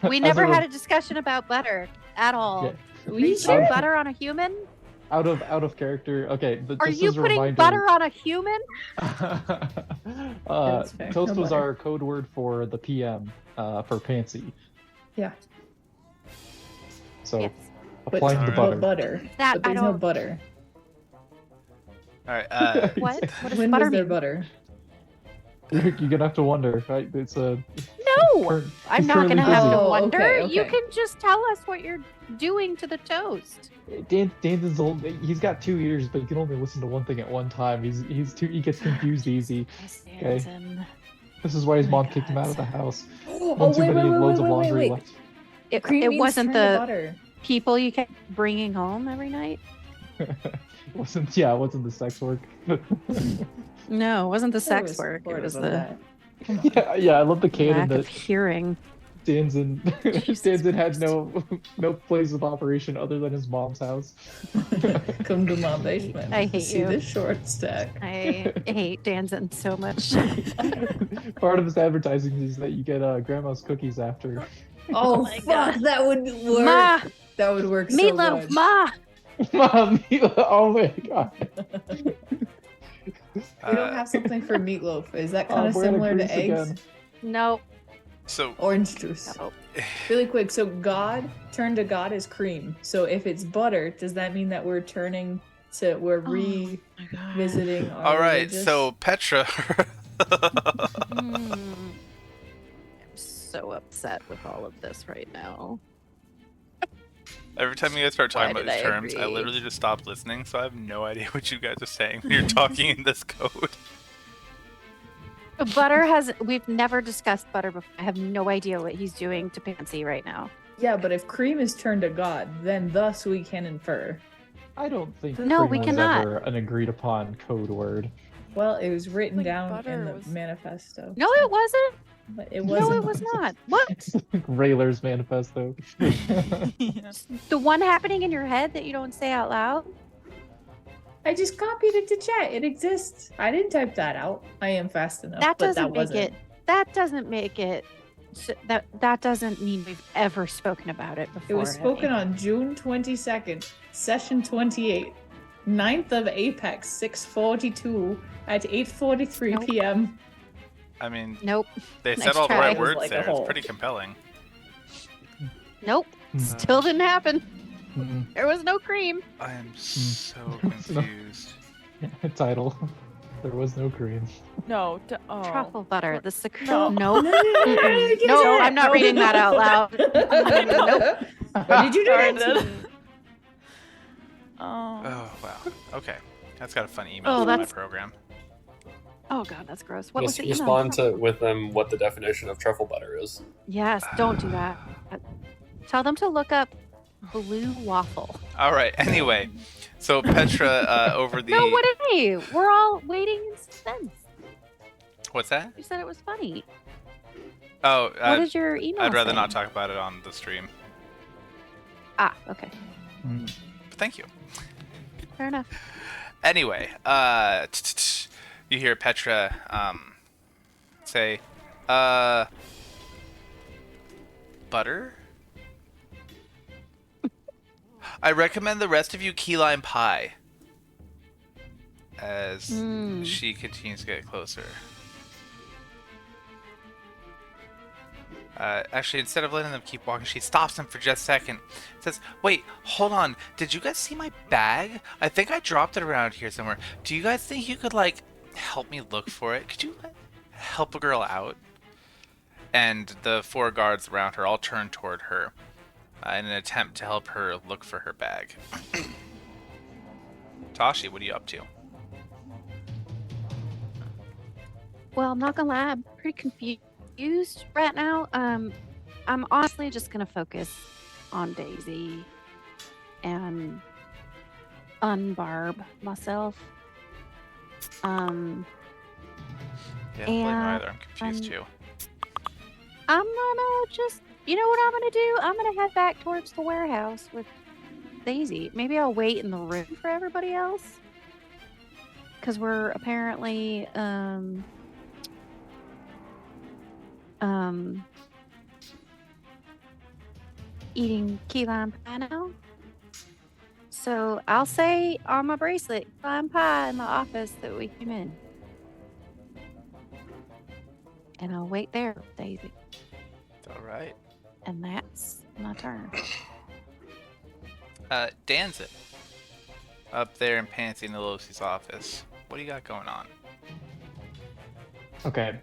We never had a discussion about butter at all. Yeah. Are you putting butter on a human? Out of character. Okay. Are just you as a putting reminder, butter on a human? That's fair. Toast No was butter. our code word for the PM for Pansi. Yeah. So Yes. applying the Alright. butter. That But I there's no don't. butter. All right. What? What does When butter was there mean? butter? You're gonna have to wonder, right? It's a No, I'm not gonna currently have to busy. Oh, wonder. okay, You okay. can just tell us what you're doing to the toast. Dan's old. He's got 2 ears, but he can only listen to one thing at one time. He gets confused easy. Okay. This is why his Oh mom my kicked him God. out of the house. Oh, One too wait, many wait, loads of wait, wait, laundry wait. left. It means wasn't turn to the butter. people you kept bringing home every night. It wasn't the sex work. No, it wasn't the I sex was work. It supportive was of the that. Come on. yeah, I love the canon lack that of hearing. Danzin Jesus Danzin had Christ. no place of operation other than his mom's house. Come to my basement. I hate See you. this short stack. I hate Danzin so much. Part of his advertising is that you get grandma's cookies after. Oh, my fuck, God. that would work. Ma, That would work so meatloaf, good. ma. Mom, oh my god. We don't have something for meatloaf. Is that kind of we're gonna similar to grease eggs? again. No, So Orange juice. no. Really quick. So God turned to God as cream. So if it's butter, does that mean that we're turning to we're Oh revisiting our all right. religious- So Petra. I'm so upset with all of this right now. Every time you guys start talking Why about these did I terms, I agree? literally just stop listening, so I have no idea what you guys are saying when you're talking in this code. Butter we've never discussed butter before. I have no idea what he's doing to Pansy right now. Yeah, but if cream is turned to God, then thus we can infer. I don't think No, cream we was cannot. ever an agreed upon code word. Well, it was written Like down butter in the was- manifesto. No, it wasn't. But it No, wasn't. it was not. What? Rhaler's manifesto. The one happening in your head that you don't say out loud? I just copied it to chat. It exists. I didn't type that out. I am fast enough. That but doesn't that make wasn't. it. That doesn't make it. That doesn't mean we've ever spoken about it before. It was spoken on June 22nd, session 28, 9th of Apex, 6:42 at 8:43 Nope. p.m. I mean, Nope. they Nice said all the try. right It was words like a there. It's whole- pretty compelling. Nope. Still didn't happen. Mm-mm. There was no cream. I am so No. confused. Title. There was no cream. No. Truffle butter. Lord. The secret. No. No. No, No, I'm not reading that out loud. Nope. What did you do Sorry, next? dude. Oh. Oh wow. Okay, that's got a fun email Oh, from my that's- program. Oh god, that's gross. What was Just the email? respond to with them what the definition of truffle butter is. Yes, don't do that. Tell them to look up blue waffle. All right. Anyway, so Petra over the. No, what did I? We're all waiting in suspense. What's that? You said it was funny. Oh, What did your email I'd rather say? not talk about it on the stream. Ah, okay. Mm. But thank you. Fair enough. Anyway, you hear Petra say, butter? I recommend the rest of you key lime pie. As Mm. she continues to get closer. Actually, instead of letting them keep walking, she stops them for just a second. Says, wait, hold on. Did you guys see my bag? I think I dropped it around here somewhere. Do you guys think you could, like, help me look for it? Could you help a girl out? And the 4 guards around her all turn toward her in an attempt to help her look for her bag. Tashi, what are you up to? Well, I'm not gonna lie, I'm pretty confused right now. I'm honestly just gonna focus on Daisy and unbarb myself. Yeah, I don't blame And either. I'm confused too. I'm gonna just, you know what I'm gonna do? I'm gonna head back towards the warehouse with Daisy. Maybe I'll wait in the room for everybody else. Because we're apparently, eating key lime pie now. So I'll say on my bracelet, key lime pie in the office that we came in. And I'll wait there with Daisy. All right. And that's my turn. Danzin, up there in Pansi Nelosi's office. What do you got going on? Okay.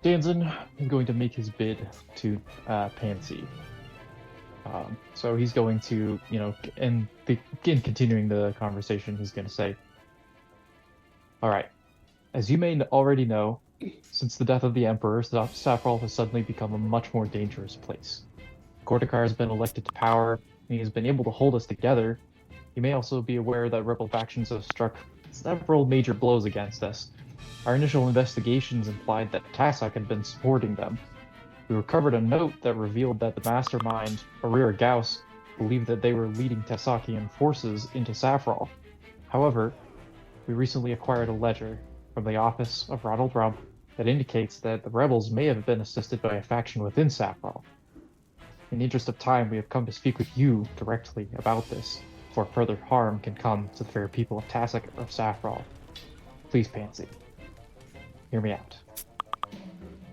Danzin is going to make his bid to Pansy. So he's going to, in continuing the conversation, he's going to say, "All right, as you may already know, since the death of the Emperor, Saffron has suddenly become a much more dangerous place. Gortikar has been elected to power, and he has been able to hold us together. You may also be aware that rebel factions have struck several major blows against us. Our initial investigations implied that Tassak had been supporting them. We recovered a note that revealed that the mastermind, Arira Gauss, believed that they were leading Tassakian forces into Saffron. However, we recently acquired a ledger from the office of Ronald Rump that indicates that the rebels may have been assisted by a faction within Saffron. In the interest of time, we have come to speak with you directly about this, before further harm can come to the fair people of Tassak or Saffron. Please, Pansy, hear me out."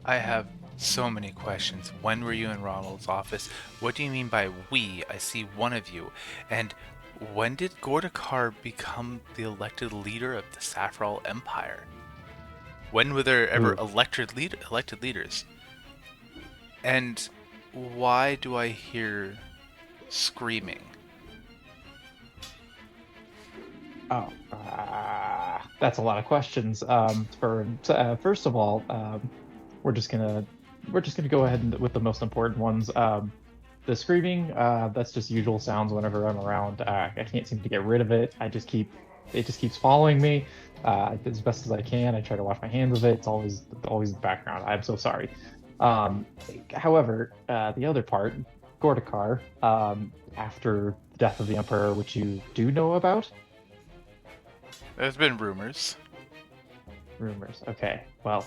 I have so many questions. When were you in Ronald's office? What do you mean by we? I see one of you. And when did Gortikar become the elected leader of the Saffron Empire? When were there ever elected leaders? And why do I hear screaming? Oh, that's a lot of questions. First of all, we're just gonna go ahead with the most important ones. The screaming, that's just usual sounds whenever I'm around. I can't seem to get rid of it. It just keeps following me. As best as I can, I try to wash my hands of it. It's always in the background. I'm so sorry. However, the other part, Gortikar, after the death of the Emperor, which you do know about. There's been rumors. Rumors. Okay. Well,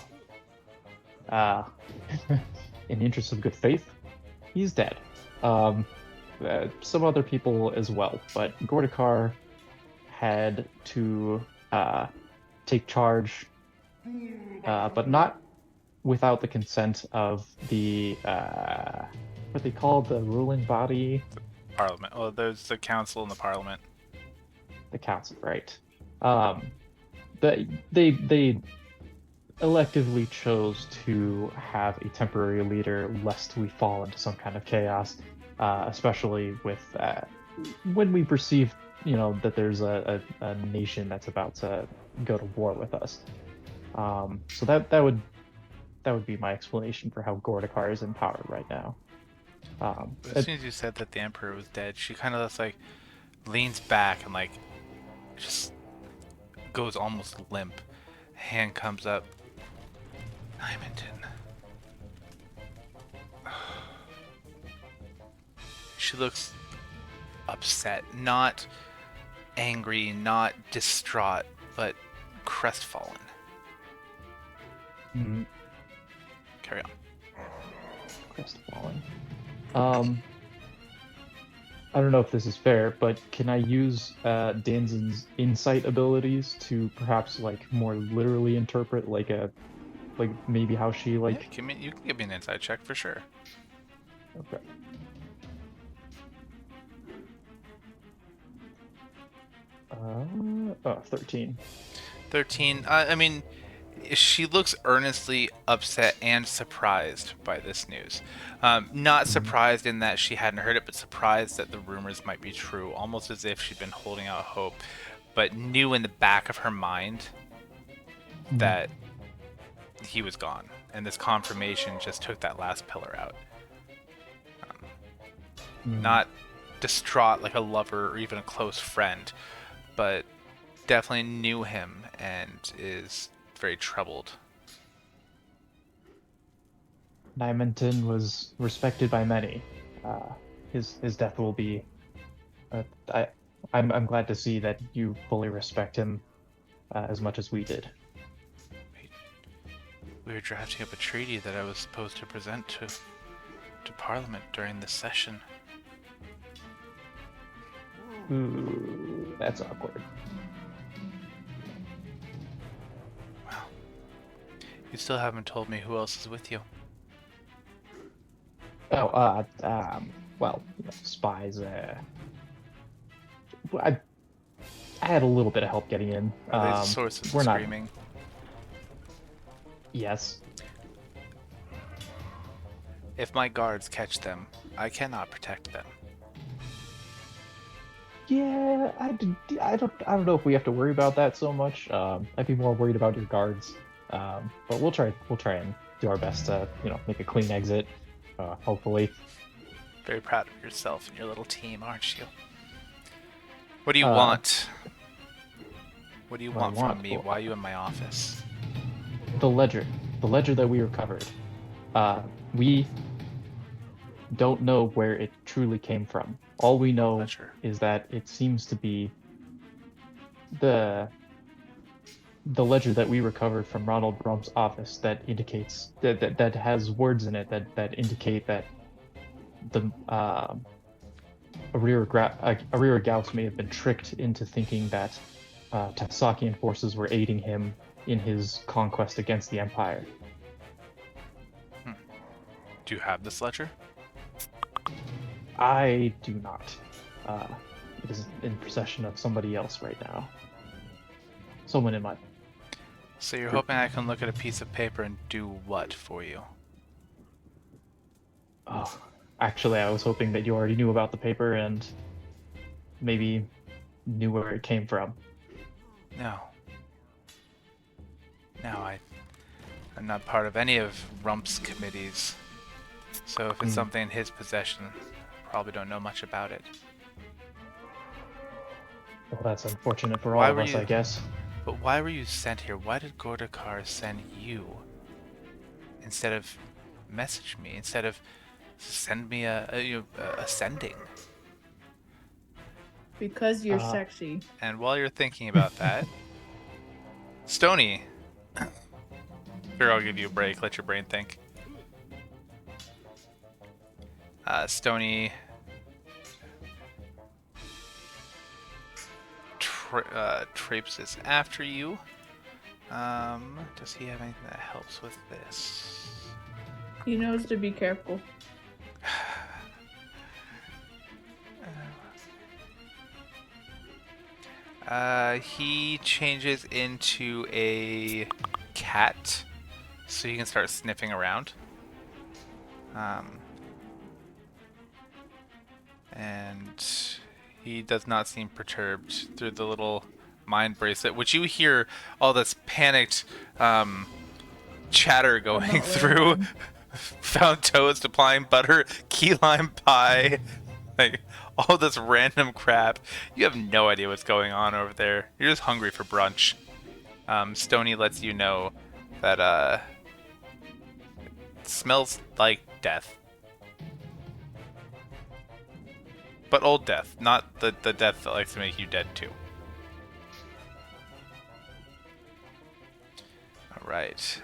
in the interest of good faith, he's dead. Some other people as well, but Gortikar had to take charge, but not without the consent of the what they call the ruling body. Parliament. Well, there's the council and the parliament. The council, right? They electively chose to have a temporary leader, lest we fall into some kind of chaos, especially with when we perceive, that there's a nation that's about to go to war with us. So that would be my explanation for how Gortikar is in power right now. As soon as you said that the Emperor was dead, she kind of just leans back and just goes almost limp. Hand comes up. Hymanton. She looks upset, not angry, not distraught, but crestfallen. Mm-hmm. Carry on. Crestfallen. I don't know if this is fair, but can I use Danzin's insight abilities to perhaps more literally interpret maybe how she Yeah, you can give me an insight check for sure. Okay. Oh, 13. 13. I mean, she looks earnestly upset and surprised by this news. Not surprised in that she hadn't heard it, but surprised that the rumors might be true, almost as if she'd been holding out hope, but knew in the back of her mind that he was gone, and this confirmation just took that last pillar out. Not distraught like a lover or even a close friend, but definitely knew him and is very troubled. Nymonton was respected by many. His death will be. I'm glad to see that you fully respect him as much as we did. We were drafting up a treaty that I was supposed to present to Parliament during this session. Ooh, that's awkward. Well, you still haven't told me who else is with you. Oh, well, spies. I had a little bit of help getting in. Are they the sources we're of not. screaming? Yes. If my guards catch them, I cannot protect them. Yeah, I don't know if we have to worry about that so much. I'd be more worried about your guards. But we'll try and do our best to, make a clean exit. Hopefully. Very proud of yourself and your little team, aren't you? What do you want? What do you want from me? Why are you in my office? The ledger that we recovered. We don't know where it truly came from. All we know is that it seems to be the ledger that we recovered from Ronald Rump's office that indicates that has words in it that indicate that the Arira Gauss may have been tricked into thinking that Tasakian forces were aiding him in his conquest against the Empire. Do you have this ledger? I do not. It is in possession of somebody else right now. Someone in my... So you're hoping I can look at a piece of paper and do what for you? Oh, actually, I was hoping that you already knew about the paper and maybe knew where it came from. No. I'm not part of any of Rump's committees. So if it's something in his possession, I probably don't know much about it. Well, that's unfortunate for all of us, I guess. But why were you sent here? Why did Gordakar send you? Instead of message me, instead of send me a sending. Because you're sexy. And while you're thinking about that, Stony, here I'll give you a break. Let your brain think. Stony traipses after you. Does he have anything that helps with this? He knows to be careful. He changes into a cat, so you can start sniffing around. And he does not seem perturbed through the little mind bracelet, which you hear all this panicked chatter going through. Found toast, applying butter, key lime pie, like all this random crap. You have no idea what's going on over there. You're just hungry for brunch. Stony lets you know that it smells like death. But old death, not the death that likes to make you dead too. Alright.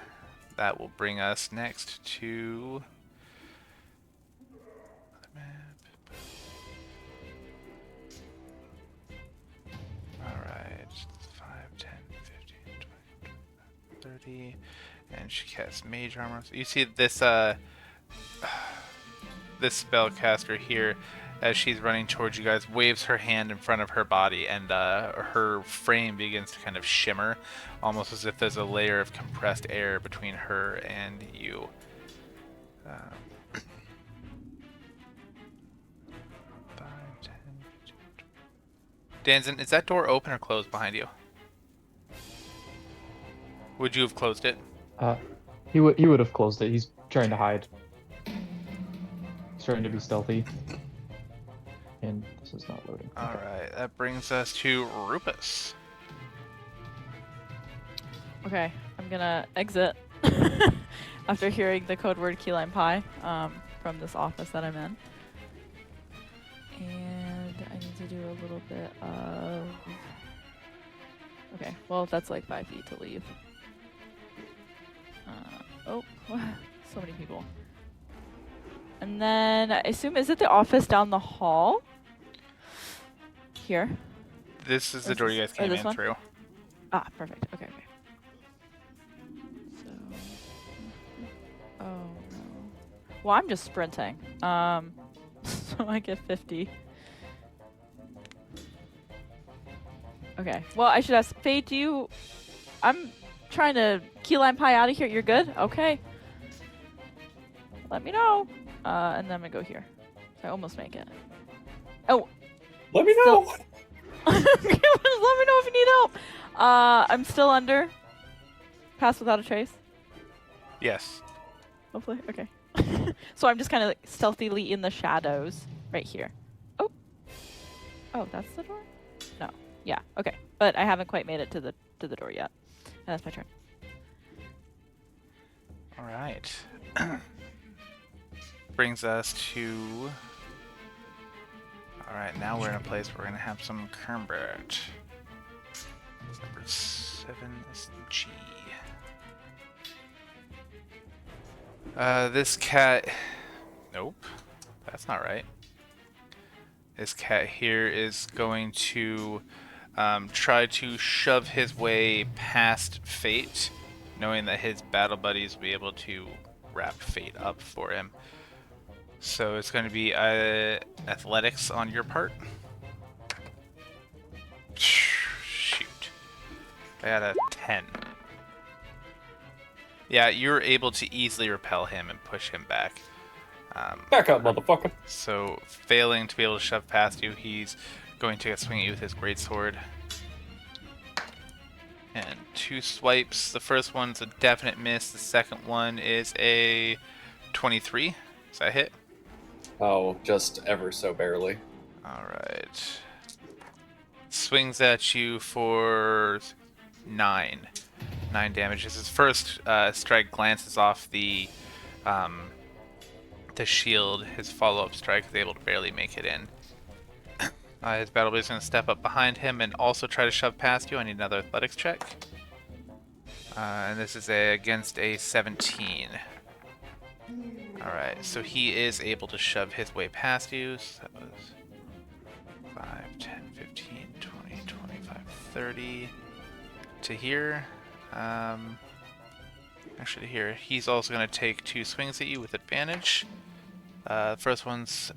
That will bring us next to... Alright. 5, 10, 15, 20, 30. And she casts Mage Armor. So you see this, this spellcaster here, as she's running towards you guys, waves her hand in front of her body, and her frame begins to kind of shimmer, almost as if there's a layer of compressed air between her and you. 5, 10, 15, 20. Danzin, is that door open or closed behind you? Would you have closed it? He would have closed it. He's trying to hide. He's trying to be stealthy. And this is not loading. All Okay. right, that brings us to Rupus. Okay, I'm gonna exit after hearing the code word key lime pie from this office that I'm in. And I need to do a little bit of... Okay, well, that's like 5 feet to leave. Oh, so many people. And then I assume, is it the office down the hall? Here. This is the Is door you this- guys came this in one? through. Ah, perfect. Okay, okay. So... Oh, no. Well, I'm just sprinting. So I get 50. Okay. Well, I should ask, Faye, do you... I'm trying to key lime pie out of here. You're good? Okay. Let me know. And then I'm gonna go here. So I almost make it. Oh! Let me Still- know. Let me know if you need help. I'm still under. Pass without a trace. Yes. Hopefully. Okay. So I'm just kind of like stealthily in the shadows right here. Oh. Oh, that's the door? No. Yeah. Okay. But I haven't quite made it to the door yet. And that's my turn. All right. Brings us to... Alright, now we're in a place where we're going to have some combat. Number 7 is G. This cat... Nope. That's not right. This cat here is going to try to shove his way past Fate, knowing that his battle buddies will be able to wrap Fate up for him. So it's going to be athletics on your part. Shoot. I got a 10. Yeah, you're able to easily repel him and push him back. Back up, motherfucker. So, failing to be able to shove past you, he's going to swing at you with his greatsword. And 2 swipes. The first one's a definite miss. The second one is a 23. Does that hit? Oh, just ever so barely. Alright. Swings at you for 9. 9 damage. As his first strike glances off the shield, his follow-up strike is able to barely make it in. His battle buddy is going to step up behind him and also try to shove past you. I need another athletics check. And this is against a 17. Alright, so he is able to shove his way past you. So that was 5, 10, 15, 20, 25, 30. To here. Actually, to here. He's also going to take 2 swings at you with advantage. The first one's...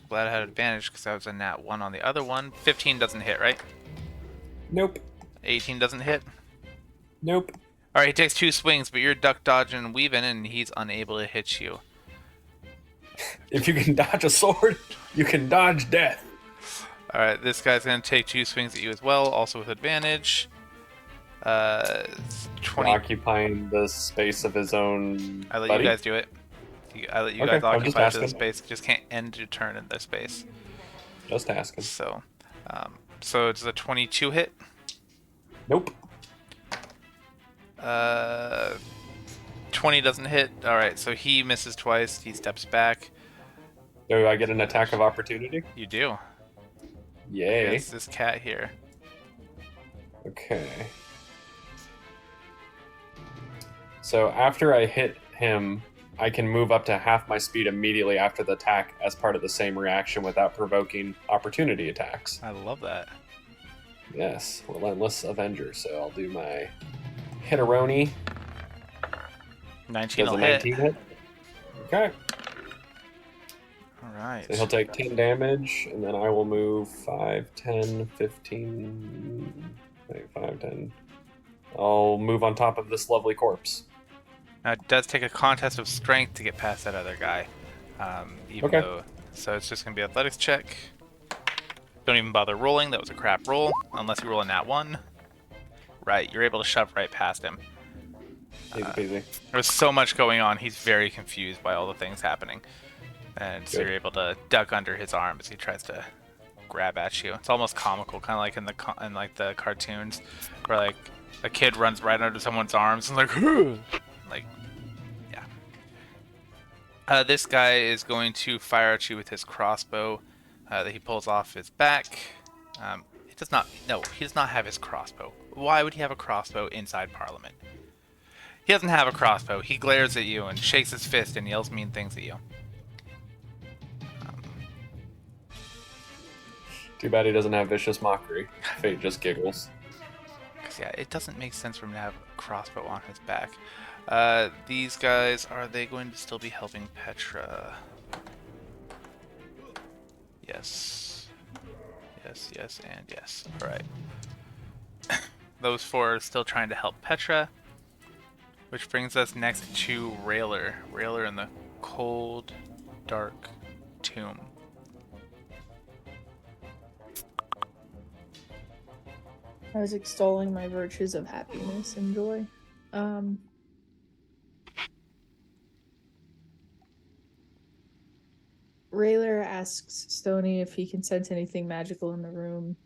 glad I had advantage because that was a nat 1 on the other one. 15 doesn't hit, right? Nope. 18 doesn't hit? Nope. Alright, he takes 2 swings, but you're duck, dodging, and weaving, and he's unable to hit you. If you can dodge a sword, you can dodge death. Alright, this guy's going to take 2 swings at you as well, also with advantage. 20. Occupying the space of his own I let buddy? you guys do it. I let you Okay, guys I'm just occupy the asking. space. Just can't end your turn in this space. Just asking. So, so it's a 22 hit. Nope. 20 doesn't hit. Alright, so he misses twice. He steps back. Do I get an attack of opportunity? You do. Yay. It's this cat here. Okay. So after I hit him, I can move up to half my speed immediately after the attack as part of the same reaction without provoking opportunity attacks. I love that. Yes, Relentless Avenger. So I'll do my Hit-a-roni. 19 Does will a hit. 19 hit? Okay. Alright. So he'll take 10 damage, and then I will move 5, 10, 15... Wait, 5, 10... I'll move on top of this lovely corpse. Now, it does take a contest of strength to get past that other guy. Even Okay. though, so it's just going to be athletics check. Don't even bother rolling. That was a crap roll. Unless you roll a nat 1. Right, you're able to shove right past him. Easy peasy. There's so much going on. He's very confused by all the things happening, and so Good. you're able to duck under his arm as he tries to grab at you. It's almost comical, kind of like in like the cartoons, where like a kid runs right under someone's arms and like, like, yeah. This guy is going to fire at you with his crossbow that he pulls off his back. He does not. No, he does not have his crossbow. Why would he have a crossbow inside Parliament? He doesn't have a crossbow. He glares at you and shakes his fist and yells mean things at you. Too bad he doesn't have vicious mockery. Fate just giggles. Cause yeah, it doesn't make sense for him to have a crossbow on his back. These guys, are they going to still be helping Petra? Yes. Yes, yes, and yes. Alright. Those four are still trying to help Petra. Which brings us next to Rhaler. Rhaler in the cold, dark tomb. I was extolling my virtues of happiness and joy. Rhaler asks Stony if he can sense anything magical in the room.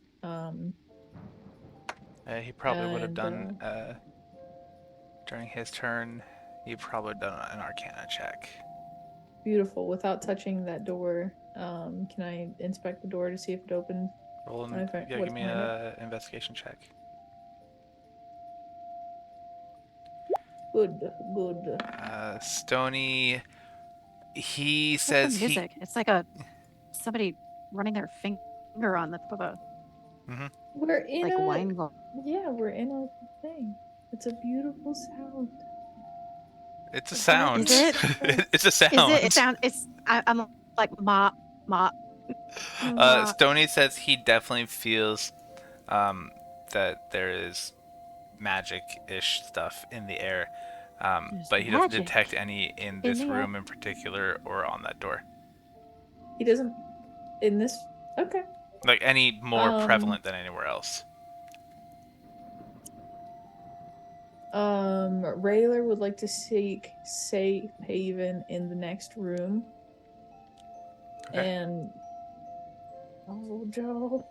He probably would have And, done, during his turn, he probably done an Arcana check. Beautiful. Without touching that door, can I inspect the door to see if it opened? Roll an, Okay, yeah, what's give me behind a investigation check. Good. Stony, he What's says the music? It's like somebody running their finger on the tip of a We're in like a wine glass. yeah, we're in a thing. It's a beautiful sound. it's a Is sound. it? It's a sound. Is it? It sounds. I'm like ma. Stony says he definitely feels that there is magic-ish stuff in the air, There's but he doesn't magic detect any in in this the air. room in particular or on that door. He doesn't in this. Okay. Like any more Um, prevalent than anywhere else. Rhaler would like to seek safe haven in the next room. Okay. And oh, Joe.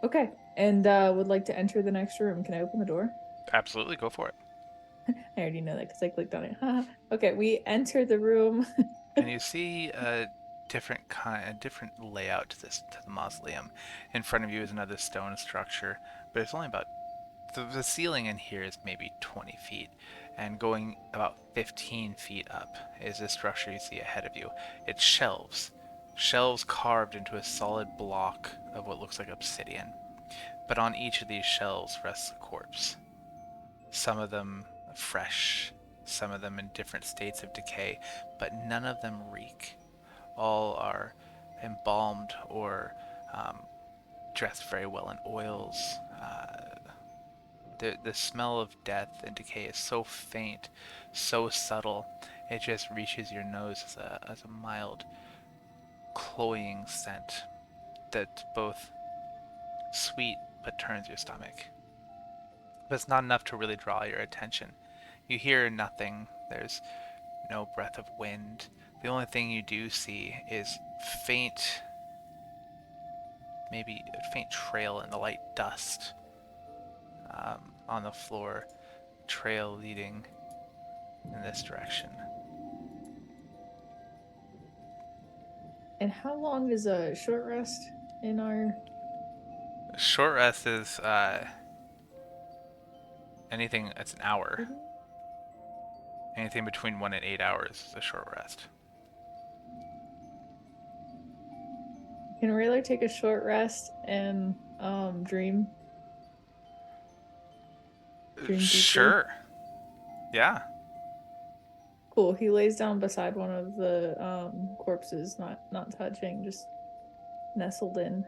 Okay. And would like to enter the next room. Can I open the door? Absolutely, go for it. I already know that because I clicked on it. Okay, we enter the room. And you see a different layout to the mausoleum. In front of you is another stone structure, but it's only about the ceiling in here is maybe 20 feet, and going about 15 feet up is a structure you see ahead of you. It's shelves carved into a solid block of what looks like obsidian. But on each of these shelves rests a corpse. Some of them fresh, some of them in different states of decay, but none of them reek. All are embalmed or dressed very well in oils. The smell of death and decay is so faint, so subtle, it just reaches your nose as a mild, cloying scent that's both sweet but turns your stomach. But it's not enough to really draw your attention. You hear nothing. There's no breath of wind. The only thing you do see is maybe a faint trail in the light dust on the floor, trail leading in this direction. And how long is a short rest in our... Short rest is anything that's an hour. Anything between 1 and 8 hours is a short rest. Can Rhaler take a short rest and dream? Dream deeply? Sure. Yeah. Cool. He lays down beside one of the corpses, not touching, just nestled in.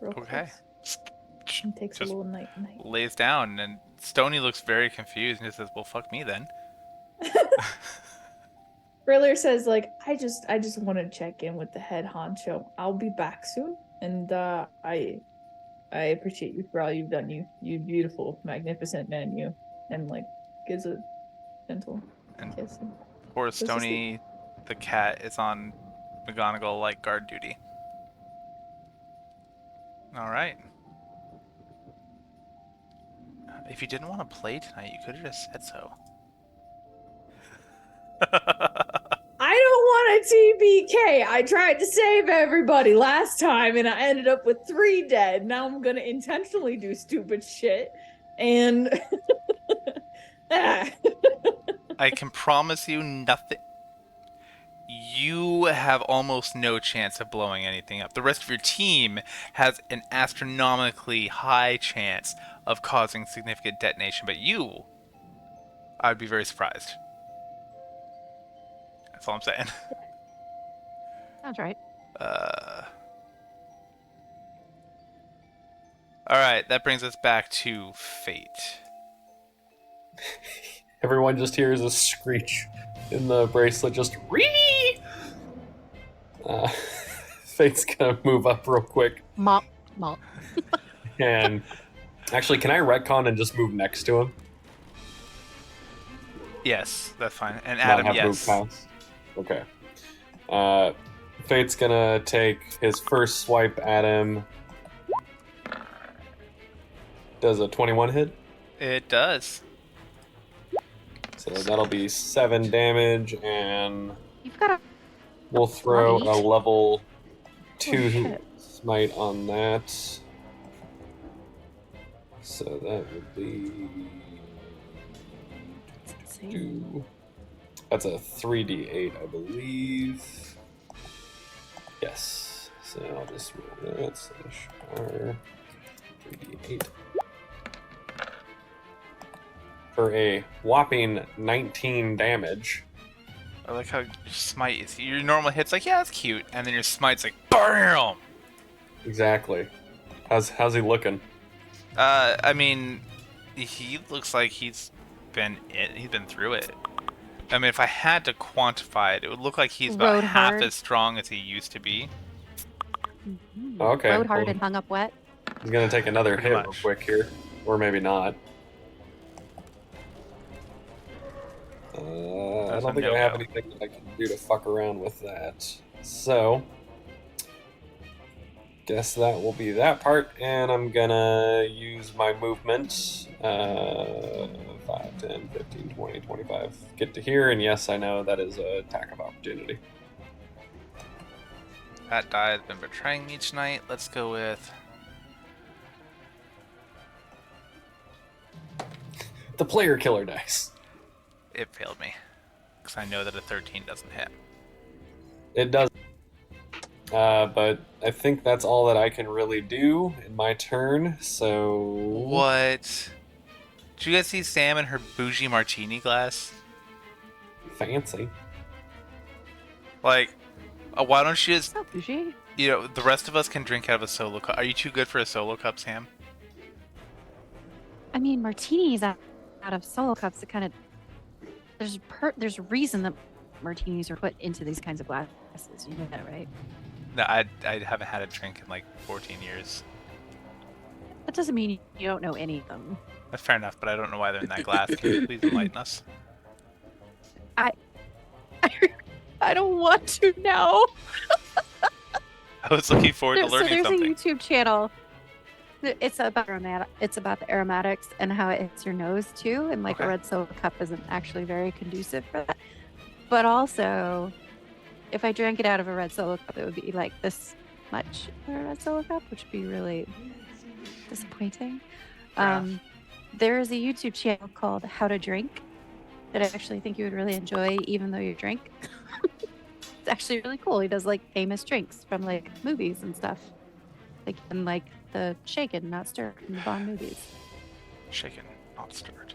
Real Okay. close. And takes Just a little night. lays down, and Stony looks very confused and just says, "Well, fuck me then." Rhaler says, like, I just want to check in with the head honcho. I'll be back soon, and I appreciate you for all you've done. You beautiful, magnificent man. You. and like gives a gentle And kiss. poor This is Stony, the cat, is on McGonagall like guard duty. All right. If you didn't want to play tonight, you could have just said so. I don't want a TBK. I tried to save everybody last time and I ended up with 3 dead. Now I'm gonna intentionally do stupid shit. And I can promise you nothing. You have almost no chance of blowing anything up. The rest of your team has an astronomically high chance of causing significant detonation, but you, I'd be very surprised. That's all I'm saying. Sounds right. Alright, that brings us back to Fate. Everyone just hears a screech in the bracelet, just ree. Fate's gonna move up real quick, Mop. and actually, can I retcon and just move next to him? Yes, that's fine. And Not Adam, have yes. move past. Okay. Fate's gonna take his first swipe at him. Does a 21 hit? It does. So that'll be 7 damage, and You've got a we'll throw a Right. level 2 shit. smite on that. So that would be that's a 3d8, I believe. Yes. So I'll just roll that slash R 3d8 for a whopping 19 damage. I like how your smite is. Your normal hit's like, yeah, that's cute. And then your smite's like, BAM! Exactly. How's he looking? I mean, he looks like he's been through it. I mean, if I had to quantify it, it would look like he's about Rode half hard. as strong as he used to be. Okay, Rode hard cool. and hung up wet. He's gonna take another Pretty hit real much. quick here, or maybe not. I That's don't a think I have no-go. anything that I can do to fuck around with that. So, guess that will be that part, and I'm gonna use my movement. 5, 10, 15, 20, 25. Get to here, and yes, I know that is an attack of opportunity. That die has been betraying me tonight. Let's go with... The player killer dice. It failed me. Because I know that a 13 doesn't hit. It does. But I think that's all that I can really do in my turn, so... What? Did you guys see Sam and her bougie martini glass? Fancy. Like, why don't you just... So bougie. You know, the rest of us can drink out of a solo cup. Are you too good for a solo cup, Sam? I mean, martinis out of solo cups. It kind of there's a reason that martinis are put into these kinds of glasses. You know that, right? No, I haven't had a drink in like 14 years. That doesn't mean you don't know any of them. That's fair enough, but I don't know why they're in that glass. Can you please enlighten us? I don't want to know. I was looking forward to So learning there's something. a YouTube channel. It's about It's about the aromatics and how it hits your nose too. And like Okay. a red solo cup isn't actually very conducive for that. But also, if I drank it out of a red solo cup, it would be like this much in a red solo cup, which would be really disappointing. Fair enough. There is a YouTube channel called How to Drink that I actually think you would really enjoy, even though you drink. It's actually really cool. He does like famous drinks from like movies and stuff, like and like the shaken, not stirred from the Bond movies. Shaken, not stirred.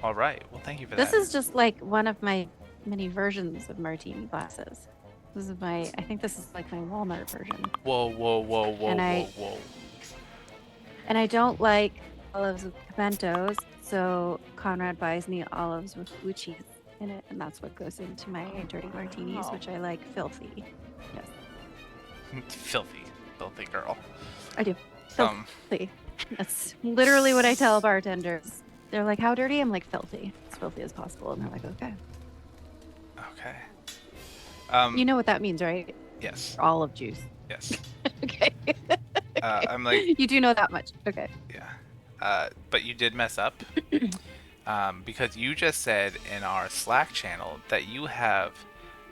All right. Well, thank you for This that. is just like one of my many versions of martini glasses. This is my. I think this is like my Walmart version. Whoa, whoa, whoa, whoa, And whoa, whoa. And I don't like olives with pimentos, so Conrad buys me olives with blue cheese in it, and that's what goes into my dirty martinis, Oh. which I like filthy. Yes, Filthy. Filthy girl. I do. Um, Filthy. That's literally what I tell bartenders. They're like, how dirty? I'm like, filthy. As filthy as possible. And they're like, okay. Okay. You know what that means, right? Yes. Olive juice. Yes. Okay. I'm like, You do know that much. Okay. yeah. But you did mess up. Because you just said in our Slack channel that you have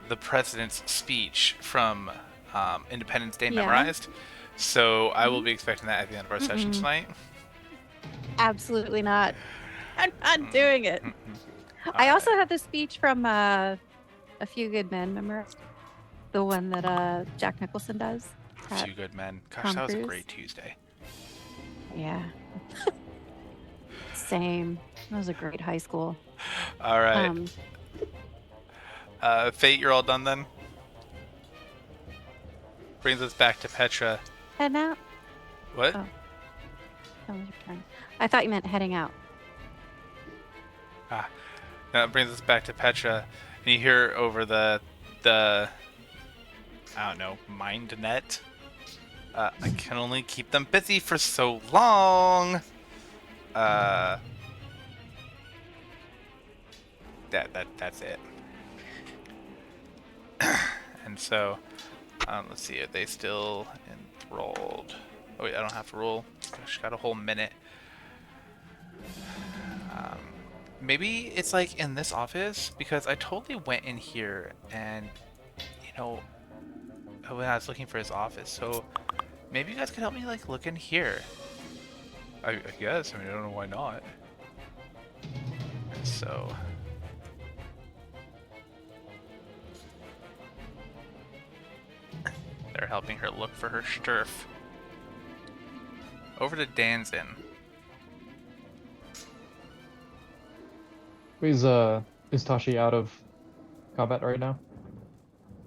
the president's speech from Independence Day Yeah. memorized. So I will be expecting that at the end of our session tonight. Absolutely not. I'm not doing it. I Alright. also have the speech from A Few Good Men, remember? The one that Jack Nicholson does. A Few Good Men. Gosh, Tom that was a Cruise. great Tuesday. Yeah. Same. That was a great high school. All right. Fate, you're all done then? Brings us back to Petra. Heading out? What? Oh. That was your turn. I thought you meant heading out. That brings us back to Petra. And you hear over the I don't know, mind net. I can only keep them busy for so long. That's it. And so, let's see, are they still enthralled? Oh wait, I don't have to roll. Gosh, got a whole minute. Maybe it's like in this office, because I totally went in here and, you know, when I was looking for his office. So maybe you guys could help me like look in here. I guess. I mean, I don't know why not. So. They're helping her look for her Sturf. Over to Danzin. Is Tashi out of combat right now?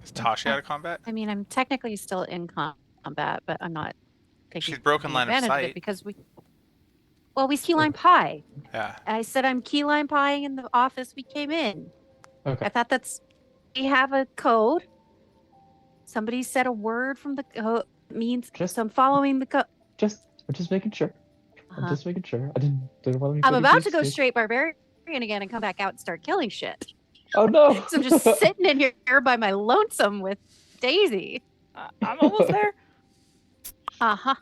Is Tashi out of combat? I mean, I'm technically still in combat, but I'm not taking She's broken line of advantage of sight. it because we key lime pie. Yeah. I said I'm key lime pieing in the office we came in. Okay. I thought we have a code. Somebody said a word from the code means Just- so I'm following the code. I'm just making sure. I'm just making sure. I didn't want to. I'm about to go straight barbarian again and come back out and start killing shit. Oh no! So I'm just sitting in here by my lonesome with Daisy. I'm almost there. Uh-huh.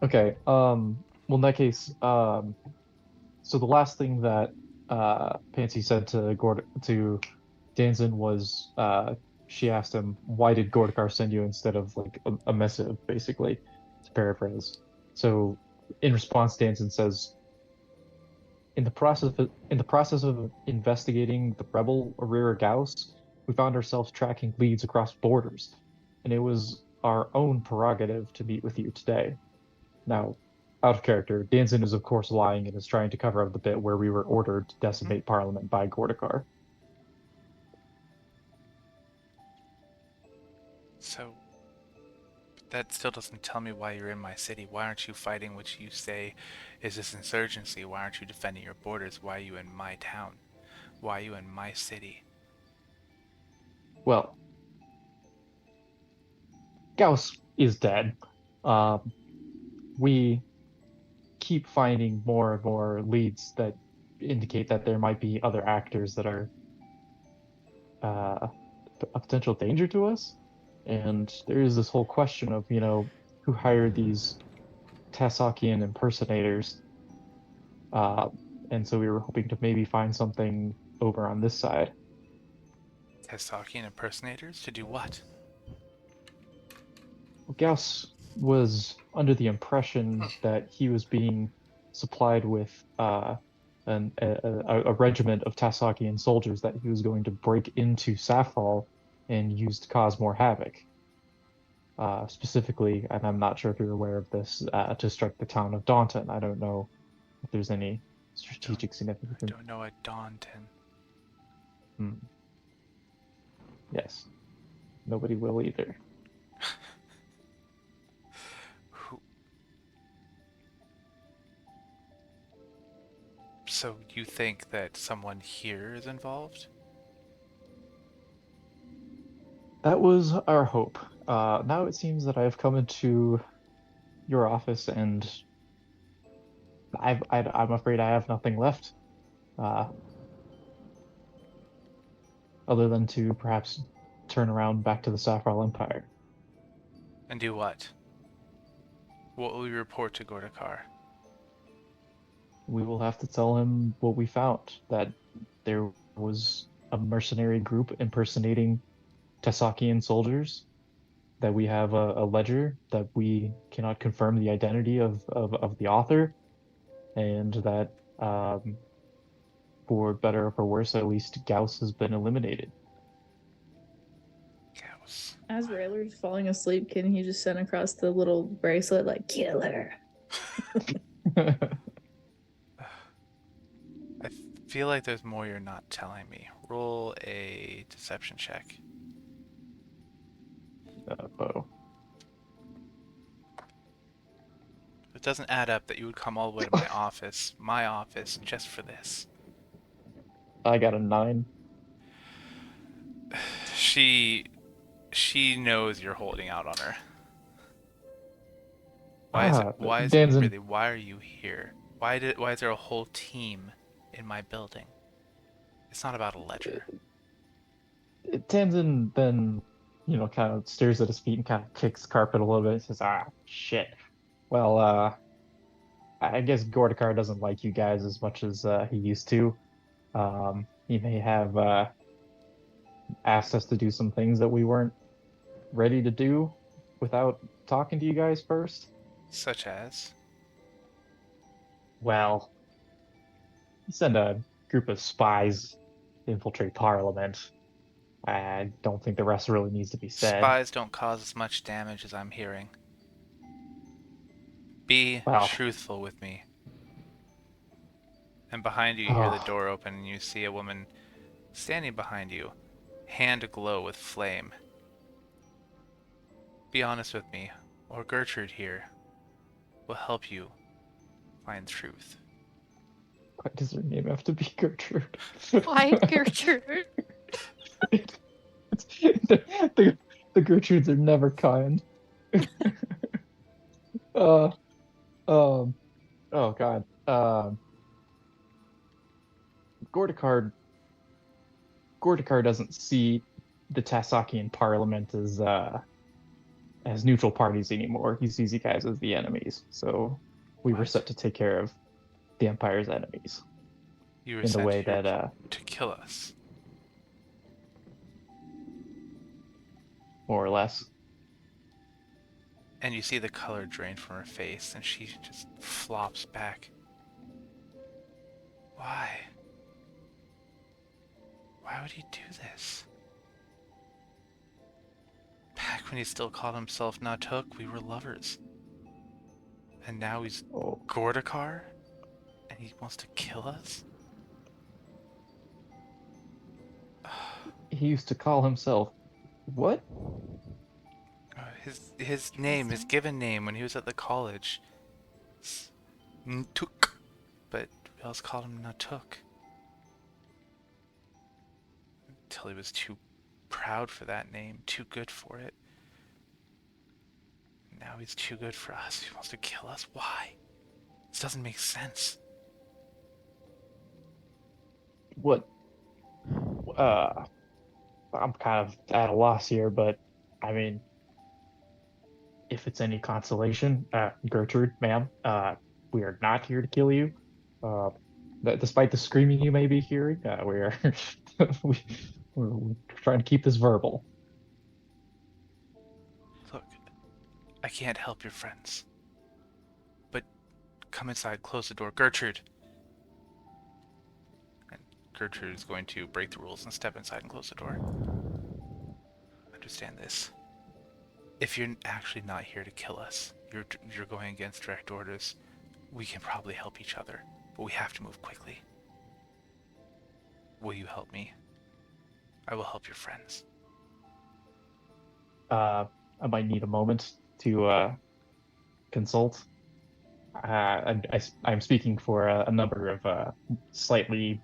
Okay. Well, in that case, so the last thing that Pansy said to Danzin was she asked him, "Why did Gordakar send you instead of like a missive?" Basically, to paraphrase. So, in response, Danzin says, In the process of investigating the rebel Arira Gauss, we found ourselves tracking leads across borders, and it was our own prerogative to meet with you today. Now, out of character, Danzin is of course lying and is trying to cover up the bit where we were ordered to decimate Parliament by Gordakar. So, that still doesn't tell me why you're in my city. Why aren't you fighting what you say is this insurgency? Why aren't you defending your borders? Why are you in my town? Why are you in my city? Well, Gauss is dead. We keep finding more and more leads that indicate that there might be other actors that are a potential danger to us. And there is this whole question of, who hired these Tassakian impersonators. And so we were hoping to maybe find something over on this side. Tassakian impersonators? To do what? Well, Gauss was under the impression that he was being supplied with a regiment of Tassakian soldiers that he was going to break into Safral and use to cause more havoc. Specifically, and I'm not sure if you're aware of this, to strike the town of Daunton. I don't know if there's any strategic significance. I don't know a Daunton. Yes. Nobody will either. So you think that someone here is involved? That was our hope. Now it seems that I have come into your office and I'm afraid I have nothing left, other than to perhaps turn around back to the Saffron Empire. And do what? What will we report to Gordakar? We will have to tell him what we found, that there was a mercenary group impersonating Tesakian soldiers, that we have a ledger, that we cannot confirm the identity of the author, and that, for better or for worse, at least Gauss has been eliminated. Chaos. As Rhaler's falling asleep, can he just send across the little bracelet like killer? I feel like there's more you're not telling me. Roll a deception check. Bo. It doesn't add up that you would come all the way to my office, just for this. I got a 9. She knows you're holding out on her. Why is it? Why is it Danzin. really? Why are you here? Why is there a whole team in my building? It's not about a ledger. Danzin then, kind of stares at his feet and kind of kicks the carpet a little bit and says, shit. Well, I guess Gordakar doesn't like you guys as much as he used to. He may have asked us to do some things that we weren't ready to do without talking to you guys first. Such as? Well, he sent a group of spies to infiltrate Parliament. I don't think the rest really needs to be said. Spies don't cause as much damage as I'm hearing. Be Well. truthful with me. And behind you, you hear the door open and you see a woman standing behind you, hand aglow with flame. Be honest with me, or Gertrude here will help you find truth. Why does her name have to be Gertrude? Why Gertrude? the Gertrudes are never kind. Oh God. Gordakar doesn't see the Tasakian Parliament as neutral parties anymore. He sees you guys as the enemies. So we were What? set to take care of the Empire's enemies You were in the sent way here that to kill us. more or less. And you see the color drain from her face, and she just flops back. Why? Why would he do this? Back when he still called himself Natuk, we were lovers. And now he's Oh, Gordakar? And he wants to kill us? he used to call himself what? His name, his given name when he was at the college. Natuk. But we always called him Natuk. Until he was too proud for that name, too good for it. Now he's too good for us. He wants to kill us. Why? This doesn't make sense. What? I'm kind of at a loss here, but I mean, if it's any consolation, Gertrude, ma'am, we are not here to kill you. Despite the screaming you may be hearing, we're trying to keep this verbal. Look, I can't help your friends. But come inside, close the door. Gertrude! And Gertrude is going to break the rules and step inside and close the door. Understand this. If you're actually not here to kill us, you're going against direct orders, we can probably help each other, but we have to move quickly. Will you help me? I will help your friends. I might need a moment to consult. I'm speaking for a number of slightly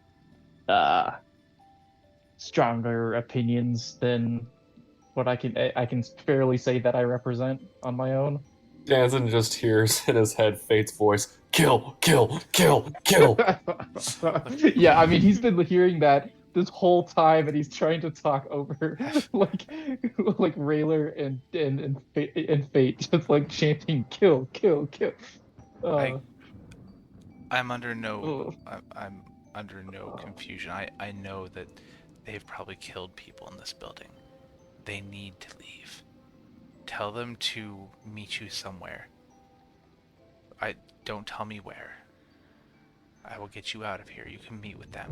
stronger opinions than what I can fairly say that I represent on my own. Danzin just hears in his head Fate's voice, kill, kill, kill, kill. Yeah, I mean, he's been hearing that this whole time, and he's trying to talk over like Rhaler and Fate, just like chanting "kill, kill, kill." Uh, I'm under no ugh. I'm under no confusion. I know that they've probably killed people in this building. They need to leave. Tell them to meet you somewhere. I don't tell me where. I will get you out of here. You can meet with them.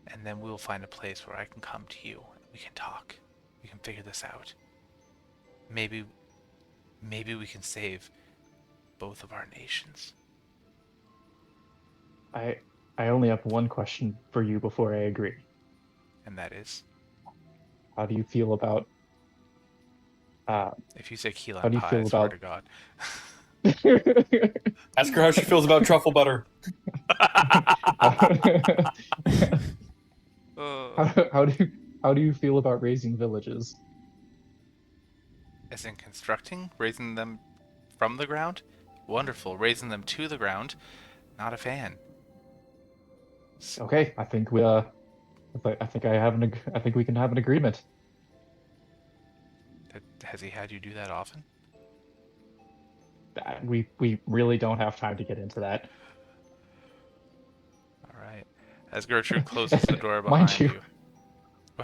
And then we'll find a place where I can come to you. We can talk. We can figure this out. Maybe we can save both of our nations. I only have one question for you before I agree. And that is, How do you feel about if you say key how lime do you pie, feel I swear about to God. Ask her how she feels about truffle butter. how do you feel about raising villages? As in constructing? Raising them from the ground? Wonderful. Raising them to the ground? Not a fan. Okay, I think I think we can have an agreement. Has he had you do that often? We really don't have time to get into that. All right. As Gertrude closes the door Mind behind you. you. Go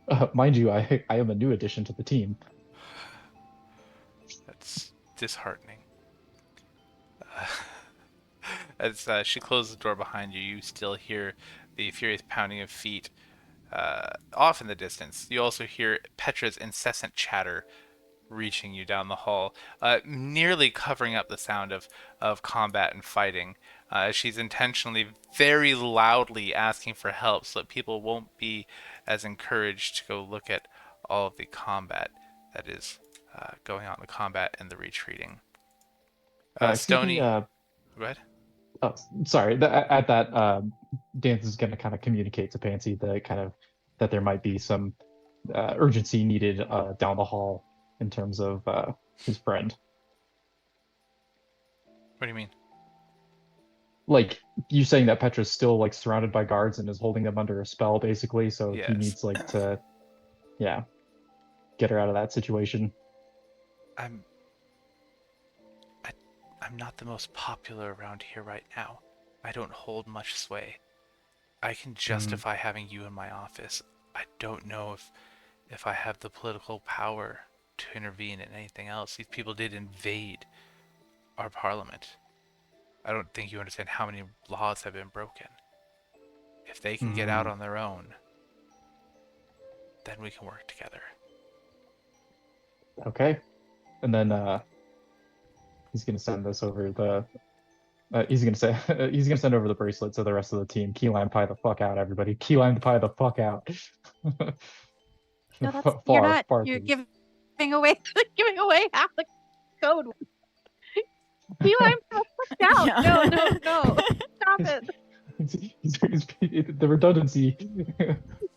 ahead. Mind you, I am a new addition to the team. That's disheartening. As she closes the door behind you, you still hear the furious pounding of feet off in the distance. You also hear Petra's incessant chatter reaching you down the hall, nearly covering up the sound of combat and fighting. She's intentionally very loudly asking for help so that people won't be as encouraged to go look at all of the combat that is going on, the combat and the retreating. Excuse me, Stony, go ahead. oh, sorry. At that, Dance is going to kind of communicate to Pansy that there might be some urgency needed down the hall in terms of his friend. What do you mean? Like, you saying that Petra's still like surrounded by guards and is holding them under a spell, basically. So Yes. he needs like to, yeah, get her out of that situation. I'm not the most popular around here right now. I don't hold much sway. I can justify having you in my office. I don't know if I have the political power to intervene in anything else. These people did invade our parliament. I don't think you understand how many laws have been broken. If they can get out on their own, then we can work together. Okay, and then he's gonna send this over the. He's gonna say he's gonna send over the bracelet to the rest of the team. Key lime pie the fuck out, everybody. Key lime pie the fuck out. No, you're please. giving away half the code. Key lime fucked out. Yeah. No. Stop it. The redundancy.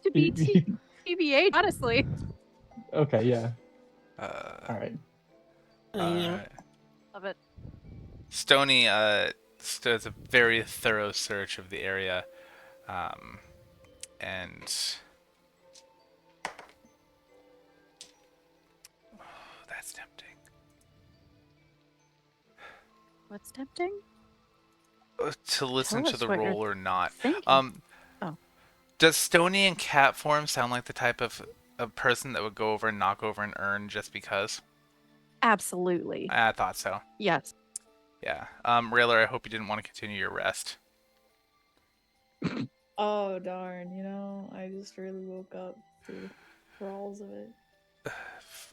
To be TBH, honestly. Okay, yeah. All All right. Love it. Stony does a very thorough search of the area, and that's tempting. What's tempting? To listen Tell to us the what you're roll or not. thinking. Does Stony in cat form sound like the type of a person that would go over and knock over an urn just because? Absolutely. I thought so. Yes. Yeah. Rhaler, I hope you didn't want to continue your rest. Oh darn, I just really woke up to the crawls of it.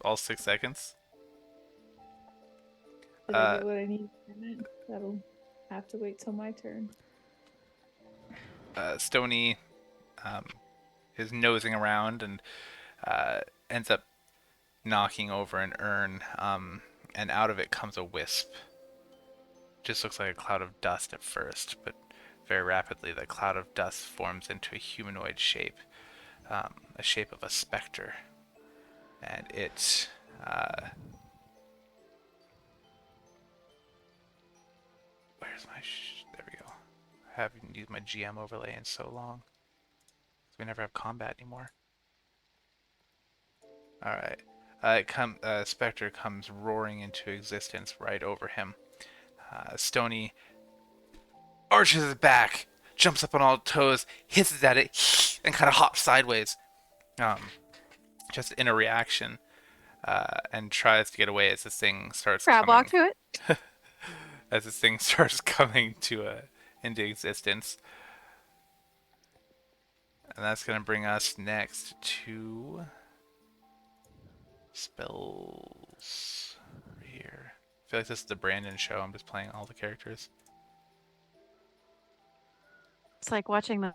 All 6 seconds. Did I get what I need from it? That'll have to wait till my turn. Stony is nosing around and ends up knocking over an urn, and out of it comes a wisp. Just looks like a cloud of dust at first, but very rapidly the cloud of dust forms into a humanoid shape, a shape of a specter, and it Where's my? There we go. I haven't used my GM overlay in so long. So we never have combat anymore. All right. Spectre comes roaring into existence right over him. Stony arches his back, jumps up on all toes, hisses at it, and kind of hops sideways. Just in a reaction, and tries to get away as this thing starts Crab coming. walk to it. As this thing starts coming into existence. And that's going to bring us next to spells over here. I feel like this is the Brandon show. I'm just playing all the characters. It's like watching the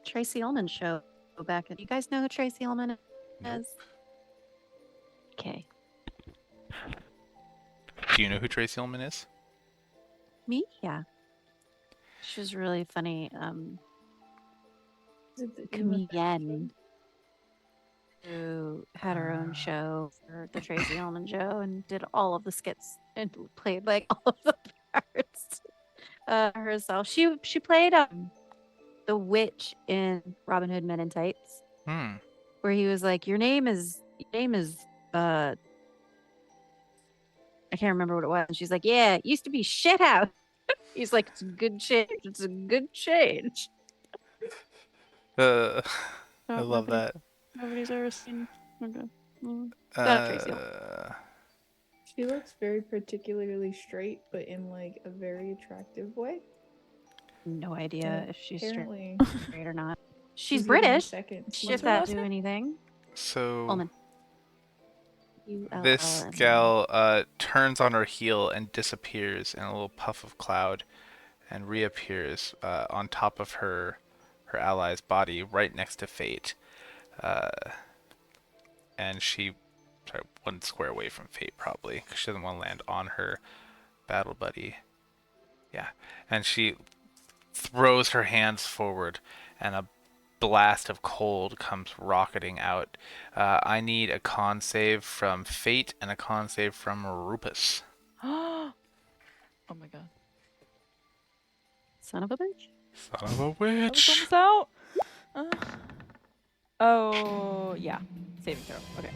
Tracy Ullman show back. You guys know who Tracy Ullman is? Okay. Do you know who Tracy Ullman is? Me? Yeah. She was really funny. Is it the Comedian who had her own show for the Tracy Ullman show and did all of the skits and played like all of the parts herself. She played the witch in Robin Hood Men in Tights, where he was like, your name is I can't remember what it was. And she's like, yeah, it used to be Shithouse. He's like, it's a good change. It's a good change. I love that. Nobody's ever seen. Okay. Tracy Ullman. She looks very particularly straight, but in like a very attractive way. No idea if she's Apparently, straight or not. She's getting British. Second. If that do anything. So Ullman. this ULLN. gal turns on her heel and disappears in a little puff of cloud and reappears on top of her ally's body right next to Fate. And she, sorry, 1 square away from Fate probably, because she doesn't want to land on her battle buddy. Yeah, and she throws her hands forward, and a blast of cold comes rocketing out. I need a con save from Fate and a con save from Rupus. Oh my god. Son of a bitch. Son of a I was witch. almost out. Oh, yeah. Saving throw. Okay.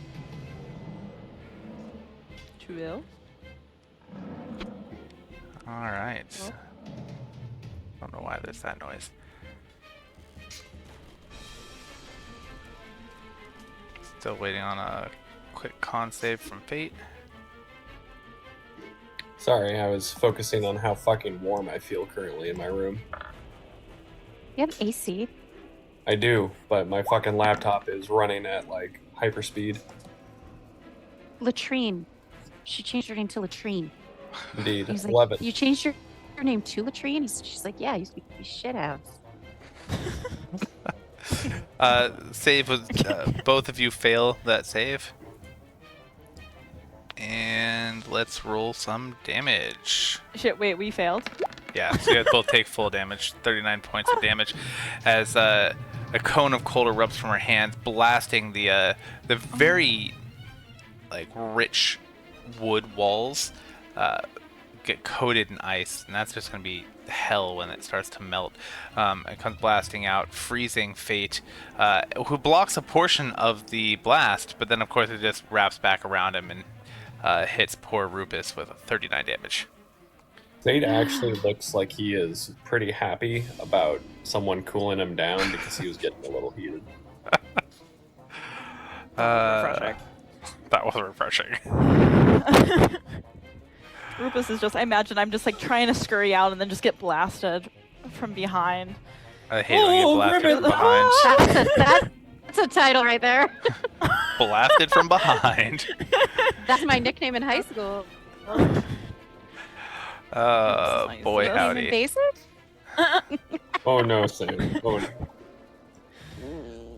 2 will. Alright. Well. Don't know why there's that noise. Still waiting on a quick con save from Fate. Sorry, I was focusing on how fucking warm I feel currently in my room. You have AC. I do, but my fucking laptop is running at like hyperspeed. Latrine. She changed her name to Latrine. Indeed, He's love like, it. you changed your name to Latrine? She's like, yeah, I used to be Shithouse. Save was both of you fail that save. And let's roll some damage. Shit, wait, we failed. Yeah, so you guys both take full damage, 39 points of damage, as a cone of cold erupts from her hands, blasting the very like rich wood walls get coated in ice, and that's just gonna be hell when it starts to melt. It comes blasting out, freezing Fate, who blocks a portion of the blast, but then of course it just wraps back around him and hits poor Rupus with 39 damage. Fate actually looks like he is pretty happy about someone cooling him down because he was getting a little heated. Refreshing. That was refreshing. Rupus is just, I imagine I'm just like trying to scurry out and then just get blasted from behind. I hate when you get blasted from Rupus. behind. That's a title right there. Blasted from behind. That's my nickname in high school. Nice. Boy Even howdy. Basic? Oh no, Sam. Oh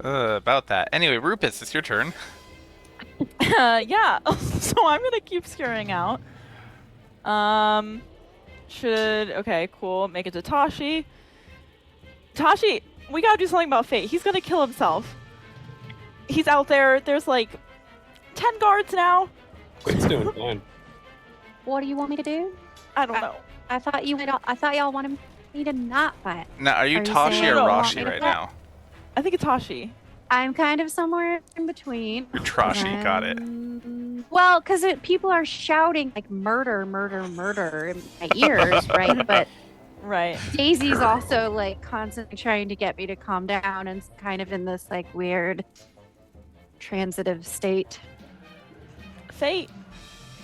no. About that. Anyway, Rupus, it's your turn. Yeah, so I'm gonna keep scurrying out. Okay, cool. Make it to Tashi. Tashi, we gotta do something about Fate. He's gonna kill himself. He's out there. There's like 10 guards now. Fate's doing fine. What do you want me to do? I don't know. I thought y'all wanted me to not fight. Now, are you Are you Tashi saying or you don't want Rashi me to right fight? now? I think it's Hashi. I'm kind of somewhere in between. Trashi, got it. Well, because people are shouting like murder, murder, murder in my ears, right? But Right. Daisy's also like constantly trying to get me to calm down and kind of in this like weird transitive state. Fate.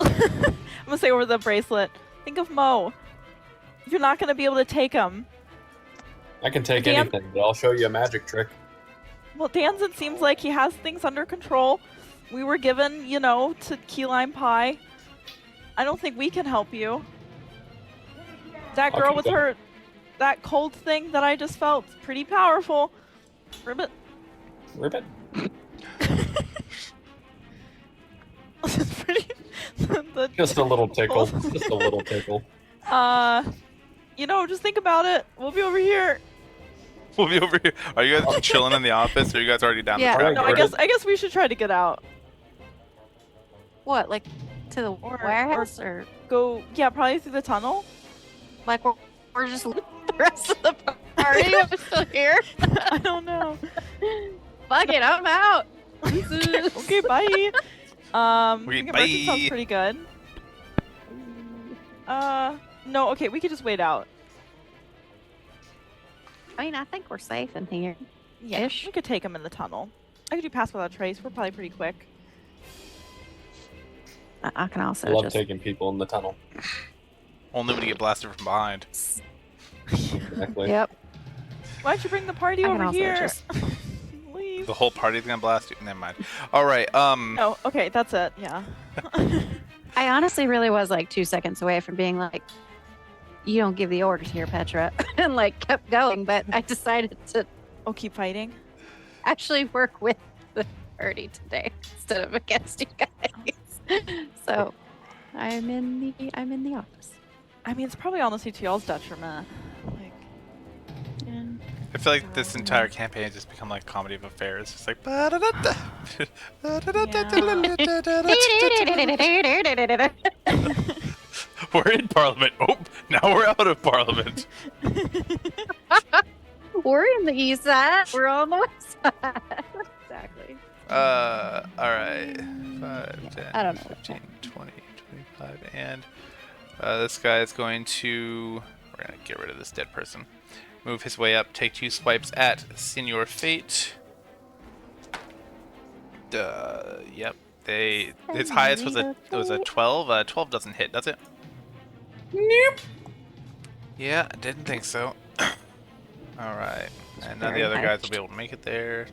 I'm gonna say over the bracelet. Think of Mo. You're not gonna be able to take him. I can take Dan- anything, but I'll show you a magic trick. Well, Danzin seems like he has things under control. We were given, to key lime pie. I don't think we can help you. That girl Okay, with then. that cold thing that I just felt, pretty powerful. Ribbit. Ribbit. It's pretty. Just a little tickle. Just a little tickle. Just think about it. We'll be over here. We'll be over here. Are you guys chilling in the office, or are you guys already down Yeah. the track? No, I guess we should try to get out. What, like to the Or- warehouse or Go, probably through the tunnel. like we're just leaving the rest of the party? I'm still here. I don't know. Fuck it, I'm out. Okay, bye. Okay, Convergence sounds bye. pretty good. No, okay, we could just wait out. I mean, I think we're safe in here. Yeah, Ish. we could take him in the tunnel. I could do pass without trace. We're probably pretty quick. I can also I love just taking people in the tunnel. Only when you get blasted from behind. Exactly. Yep. Why'd you bring the party I can over also here? just- Leave. The whole party's gonna blast you. Never mind. All right. Oh, okay, that's it. Yeah. I honestly really was like 2 seconds away from being like, you don't give the orders here, Petra, and like kept going, but I decided to Oh, keep fighting. actually work with the party today instead of against you guys. So I'm in the office. I mean, it's probably honestly to y'all's detriment. Like, I feel like this entire campaign has just become like comedy of affairs. It's like. ba-da-da-da. We're in Parliament. Oh, now we're out of Parliament. We're in the east side. We're on the west side. Exactly. All right. 5, 10, I don't know. 15, 20, 25, and this guy is going to. We're gonna get rid of this dead person. Move his way up. Take 2 swipes at Senior Fate. Yep. His highest was a 12. 12 doesn't hit, does it? Nope. Yeah, I didn't think so. All right, and none of the very other high. guys will be able to make it there.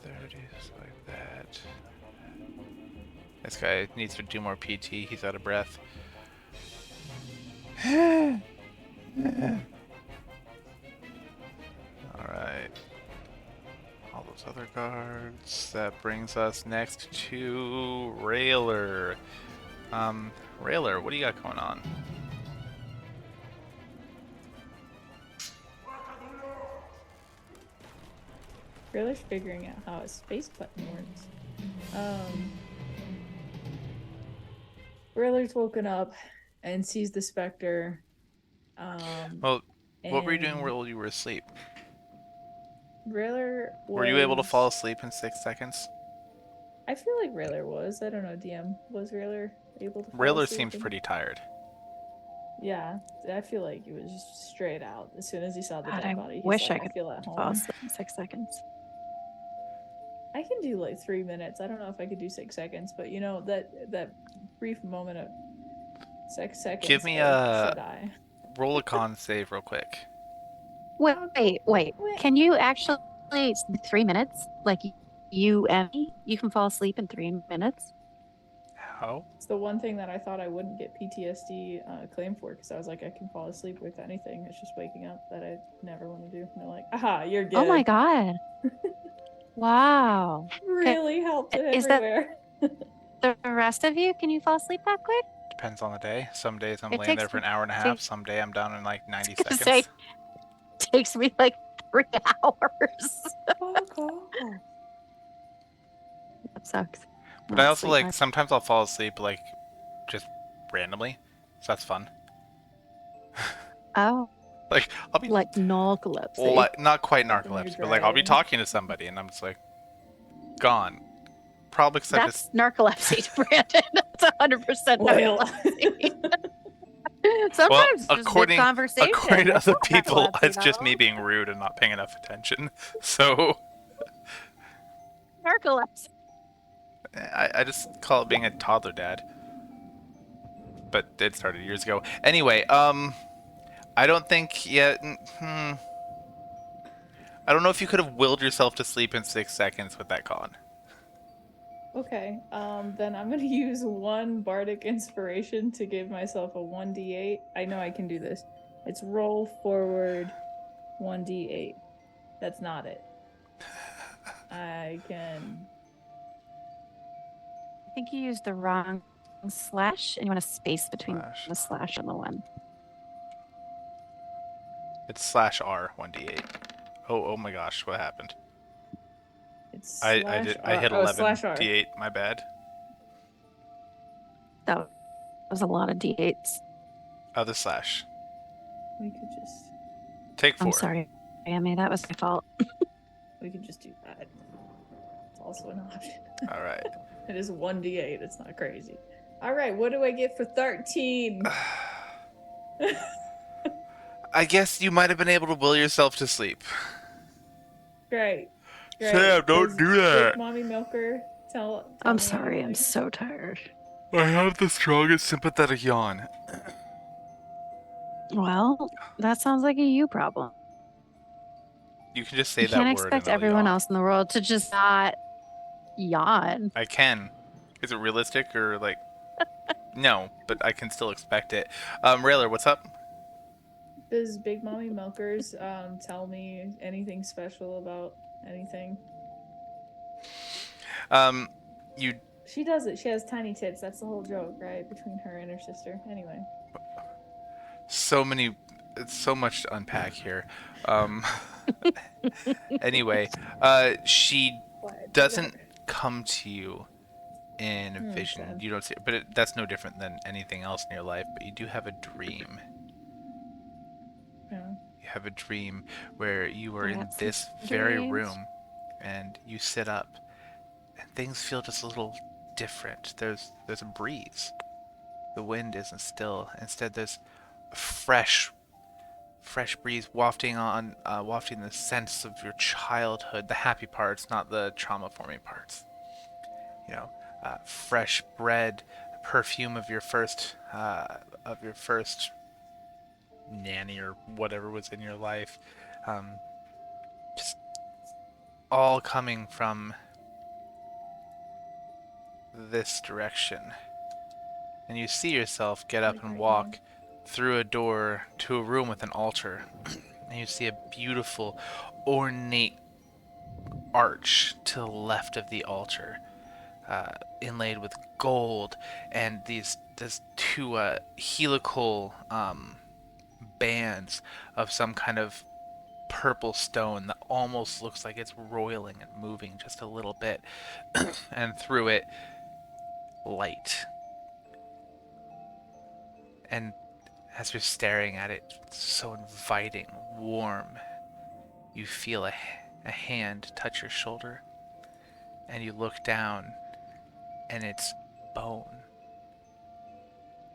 30, just like that. This guy needs to do more PT. He's out of breath. All right. All those other guards. That brings us next to Rhaler. Rhaler, what do you got going on? Rhaler's figuring out how a space button works. Rhaler's woken up and sees the specter. Well, what were you doing and while you were asleep? Rhaler Were you able to was- fall asleep in 6 seconds? I feel like Rhaler was. I don't know, DM. Was Rhaler able to fall Rhaler asleep seems in- pretty tired. Yeah, I feel like he was just straight out as soon as he saw the God, dead I body. He's wish like, I could feel at Fall home. asleep in 6 seconds. I can do like 3 minutes. I don't know if I could do 6 seconds, but that brief moment of 6 seconds. Give me should I? Roll a con save real quick. Wait. Can you actually 3 minutes? Like you and me, you can fall asleep in 3 minutes. How? It's the one thing that I thought I wouldn't get PTSD claim for, because I was like, I can fall asleep with anything. It's just waking up that I never want to do. And they're like, aha, you're good. Oh my god! Wow. Really helped it Is that- everywhere. The rest of you, can you fall asleep that quick? Depends on the day. Some days I'm It laying there takes for an me- hour and a half. Some day I'm down in like 90 Gonna seconds. say, takes me like 3 hours. Fuck off. That sucks. But Not I also sleep like much. sometimes I'll fall asleep like just randomly, so that's fun. Oh, Like I'll be like narcolepsy. not quite Like when you're narcolepsy, but like I'll be driving. talking to somebody and I'm just like gone. Probably because I That's just narcolepsy, Brandon. That's 100% Well, narcolepsy. Sometimes just according mid-conversation. according to That's other not people, narcolepsy, it's just me though. being rude and not paying enough attention. So Narcolepsy. I just call it being a toddler dad. But it started years ago. Anyway, I don't think yet. I don't know if you could have willed yourself to sleep in 6 seconds with that con. okay. Then I'm gonna use one bardic inspiration to give myself a 1d8. I know I can do this. It's roll forward 1d8. That's not it. I can. I think you used the wrong slash, and you want a space between Slash. the slash and the one. It's /R 1d8. Oh my gosh, what happened? It's I slash did I R. hit Oh, 11 slash R. d8. My bad. That was a lot of d8s. Other slash. We could just. Take 4. I'm sorry, Amy. That was my fault. We could just do that. It's also an option. All right. It is 1d8. It's not crazy. All right. What do I get for 13? I guess you might have been able to will yourself to sleep. Great. Sam, don't Does do that. Big Mommy Milker tell I'm me sorry. I'm anything? so tired. I have the strongest sympathetic yawn. Well, that sounds like a you problem. You can just say You that can't word expect and I'll everyone yawn. else in the world to just not yawn. I can. Is it realistic or like? No, but I can still expect it. Rhaler, what's up? Does Big Mommy Milkers tell me anything special about anything? You She does it. She has tiny tits. That's the whole joke, right? Between her and her sister. Anyway. so much to unpack here. Anyway, she What? doesn't come to you in a Hmm, vision. sad. You don't see it, but that's no different than anything else in your life. But you do have a dream. Yeah. You have a dream where you are I in have some this very dreams. room, and you sit up, and things feel just a little different. There's a breeze. The wind isn't still. Instead, there's a fresh breeze wafting the sense of your childhood, the happy parts, not the trauma-forming parts. You know, fresh bread, perfume of your first nanny or whatever was in your life, just all coming from this direction. And you see yourself get up and walk through a door to a room with an altar, and you see a beautiful, ornate arch to the left of the altar, inlaid with gold, and these two helical bands of some kind of purple stone that almost looks like it's roiling and moving just a little bit, and through it, light. And as you're staring at it, so inviting, warm, you feel a hand touch your shoulder, and you look down, and it's bone.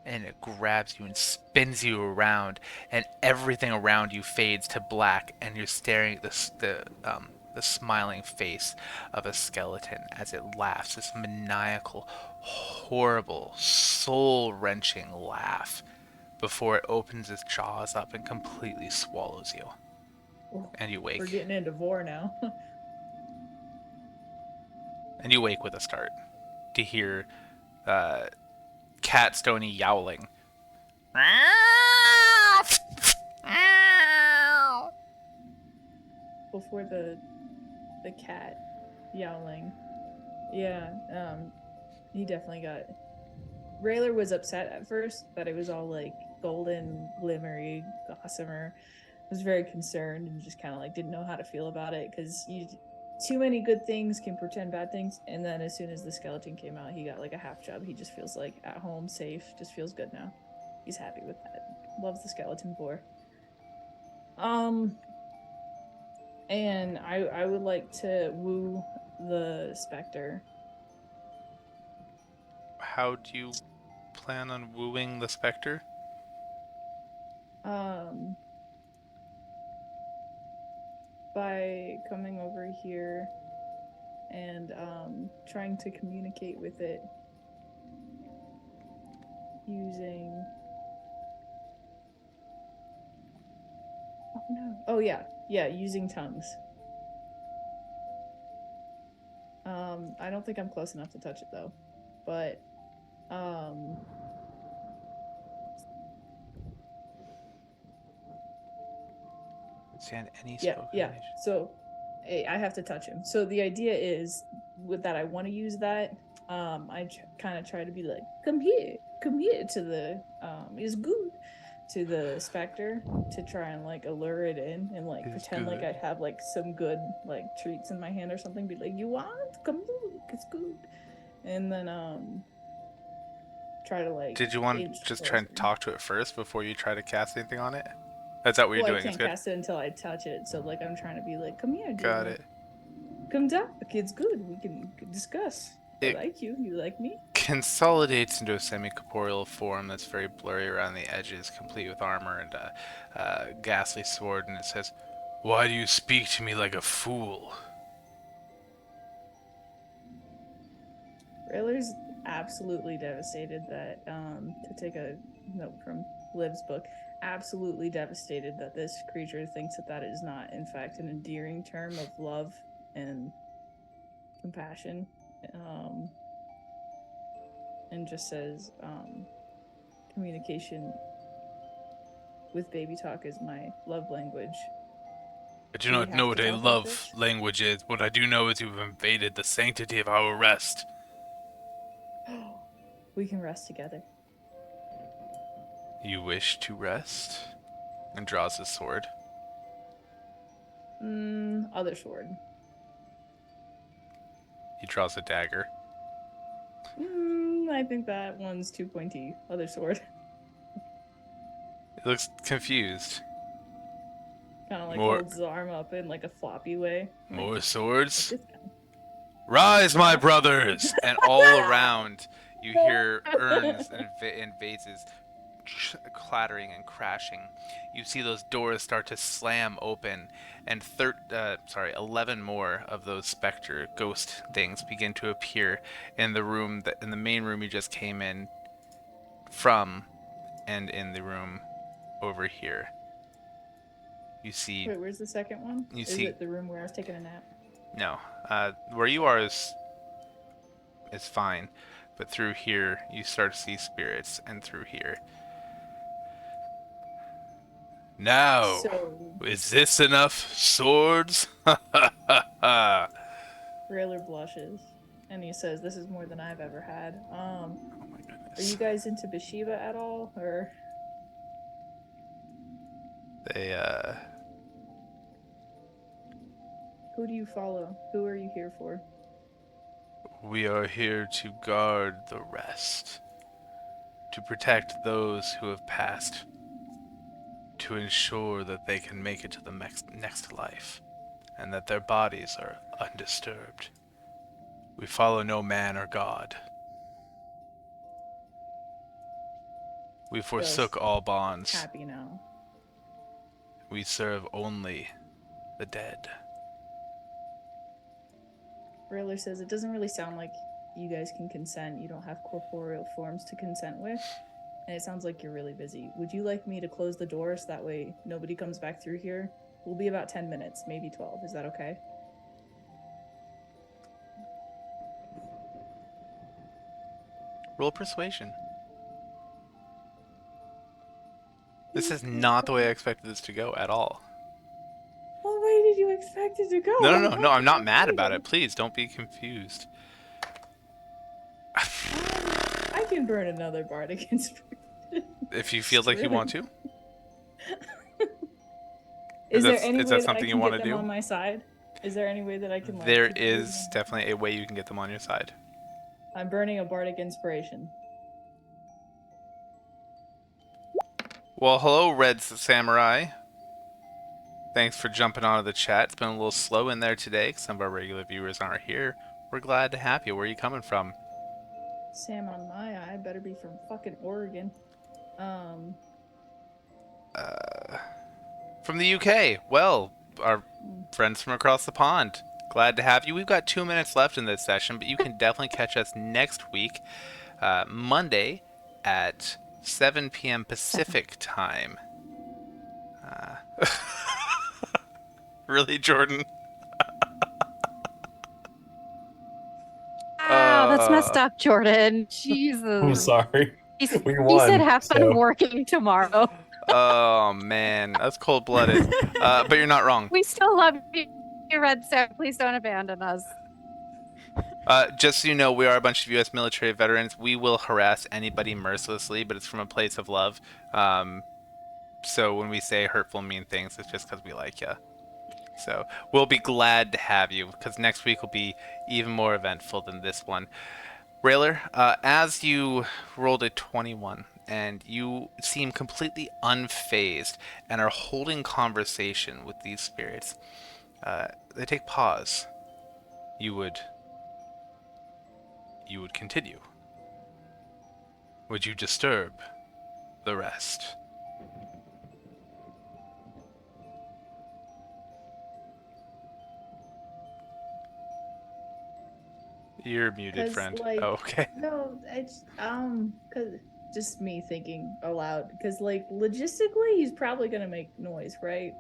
And it grabs you and spins you around, and everything around you fades to black, and you're staring at the smiling face of a skeleton as it laughs, this maniacal, horrible, soul-wrenching laugh, before it opens its jaws up and completely swallows you. Oh, And you wake. We're getting into vor now. And you wake with a start to hear Cat Stony yowling. Before the cat yowling. Yeah, he definitely got. Rhaler was upset at first that it was all like golden, glimmery, gossamer. Was very concerned and just kind of like didn't know how to feel about it because too many good things can pretend bad things. And then as soon as the skeleton came out, he got like a half job. He just feels like at home, safe, just feels good now. He's happy with that. Loves the skeleton boar. And I would like to woo the specter. How do you plan on wooing the specter? By coming over here and trying to communicate with it using using tongues. I don't think I'm close enough to touch it though, but Send any yeah. spoken So I have to touch him. So the idea is with that I want to use that. I kind of try to be like, come here to the is good to the specter to try and like allure it in and like It's pretend like good. I have like some good like treats in my hand or something. Be like, you want? Come look, it's good. And then try to like. Did you want inch to just try and closer. talk to it first before you try to cast anything on it? That's that what you're Well, doing? I It's can't good. cast it until I touch it. So like I'm trying to be like, come here, dude. Got it. Come talk. It's good. We can discuss. I It- like you. You like me? Consolidates into a semi-corporeal form that's very blurry around the edges, complete with armor and a ghastly sword, and it says, "Why do you speak to me like a fool?" Rhaler's absolutely devastated that, to take a note from Liv's book, absolutely devastated that this creature thinks that is not, in fact, an endearing term of love and compassion. And just says, communication with baby talk is my love language. I do Do we not have know to what a talk like love this? language is. What I do know is you've invaded the sanctity of our rest. We can rest together. You wish to rest? And draws his sword. Other sword. He draws a dagger. I think that one's too pointy. Other sword. He looks confused. Kind of like More- holds his arm up in like a floppy way. Like, More swords? this guy. Rise, my brothers! And all around, you hear urns and vases clattering and crashing. You see those doors start to slam open, and 11 more of those specter ghost things begin to appear in the room in the main room you just came in from, and in the room over here. You see. Wait, where's the second one? You Is see- it the room where I was taking a nap? No, where you are is fine, but through here you start to see spirits, and through here. Now, So, is this enough swords? Ha ha ha ha! Rhaler blushes, and he says, "This is more than I've ever had." Oh my Are goodness. you guys into Bathsheba at all, or? They Who do you follow? Who are you here for? We are here to guard the rest, to protect those who have passed, to ensure that they can make it to the next life, and that their bodies are undisturbed. We follow no man or god. We forsook all bonds. Happy now. We serve only the dead. Rhaler says, "It doesn't really sound like you guys can consent. You don't have corporeal forms to consent with. And it sounds like you're really busy. Would you like me to close the door so that way nobody comes back through here? We'll be about 10 minutes, maybe 12. Is that okay?" Roll persuasion. This is not the way I expected this to go at all. What way did you expect it to go? No, I'm not mad about it. Please, don't be confused. I can burn another bardic inspiration. If you feel like you want to. Is that- there any is way that something I you can wanna get them do? on my side? Is there any way that I can? Like, There keep is moving? definitely a way you can get them on your side. I'm burning a bardic inspiration. Well, hello, Red Samurai. Thanks for jumping onto the chat. It's been a little slow in there today because some of our regular viewers aren't here. We're glad to have you. Where are you coming from? Sam on my eye better be from fucking Oregon. From the UK. Well, our friends from across the pond. Glad to have you. We've got 2 minutes left in this session, but you can definitely catch us next week, Monday at 7 p.m. Pacific time. Really, Jordan? Wow, that's messed up, Jordan. Jesus. I'm sorry. He We won. said have fun so- working tomorrow. Oh man, that's cold-blooded. But you're not wrong. We still love you, Red Sam. Please don't abandon us. Just so you know, we are a bunch of U.S. military veterans. We will harass anybody mercilessly, but it's from a place of love. So when we say hurtful, mean things, it's just because we like you. So we'll be glad to have you, because next week will be even more eventful than this one. Rhaler, as you rolled a 21, and you seem completely unfazed and are holding conversation with these spirits, they take pause. You would continue. Would you disturb the rest? You're muted, 'Cause, friend. like, Oh, okay. No, it's cause just me thinking aloud. Cause like logistically, he's probably gonna make noise, right?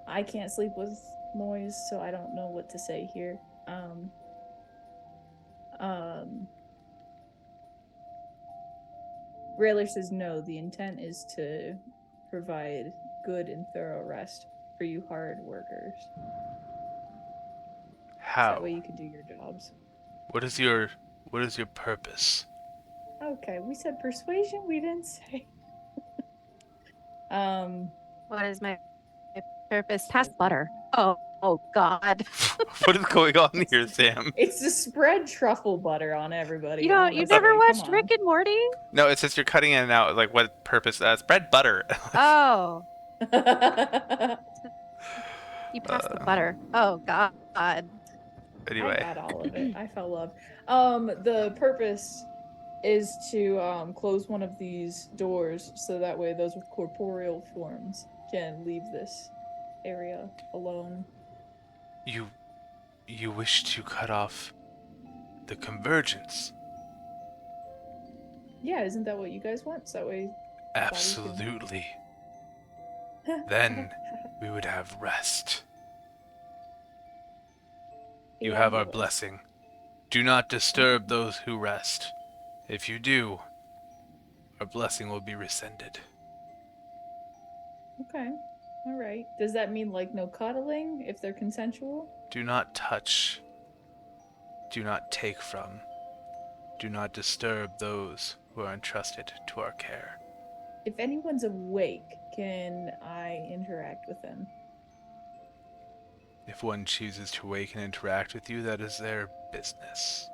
I can't sleep with noise, so I don't know what to say here. Rhaler says no. The intent is to provide good and thorough rest for you hard workers. So How? that way you can do your jobs. What is your purpose? Okay, we said persuasion. We didn't say. What is my purpose? Pass butter. Oh God. What is going on here, Sam? It's to spread truffle butter on everybody. You honestly. never watched Come on. Rick and Morty? No, it says you're cutting in and out. Like, what purpose? Spread butter. Oh, you passed the butter. Oh God. Anyway. I got all of it. I fell love. The purpose is to close one of these doors so that way those with corporeal forms can leave this area alone. You wish to cut off the convergence? Yeah, isn't that what you guys want? So that way. Absolutely. Then we would have rest. You have our blessing. Do not disturb those who rest. If you do, our blessing will be rescinded. Okay. All right. Does that mean like no cuddling if they're consensual? Do not touch. Do not take from. Do not disturb those who are entrusted to our care. If anyone's awake, can I interact with them? If one chooses to wake and interact with you, that is their business.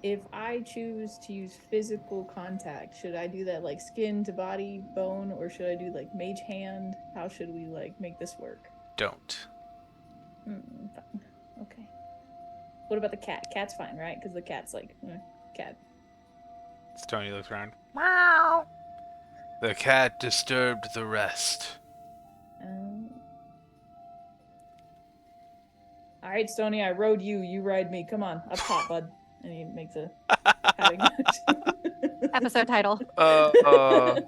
If I choose to use physical contact, should I do that like skin to body, bone, or should I do like mage hand? How should we like make this work? Don't. Fine. Okay. What about the cat? Cat's fine, right? Because the cat's like, cat. Stony looks around. Meow. The cat disturbed the rest. All right, Stony, I rode you. You ride me. Come on, up top, bud. And he makes a patting. Episode title. Because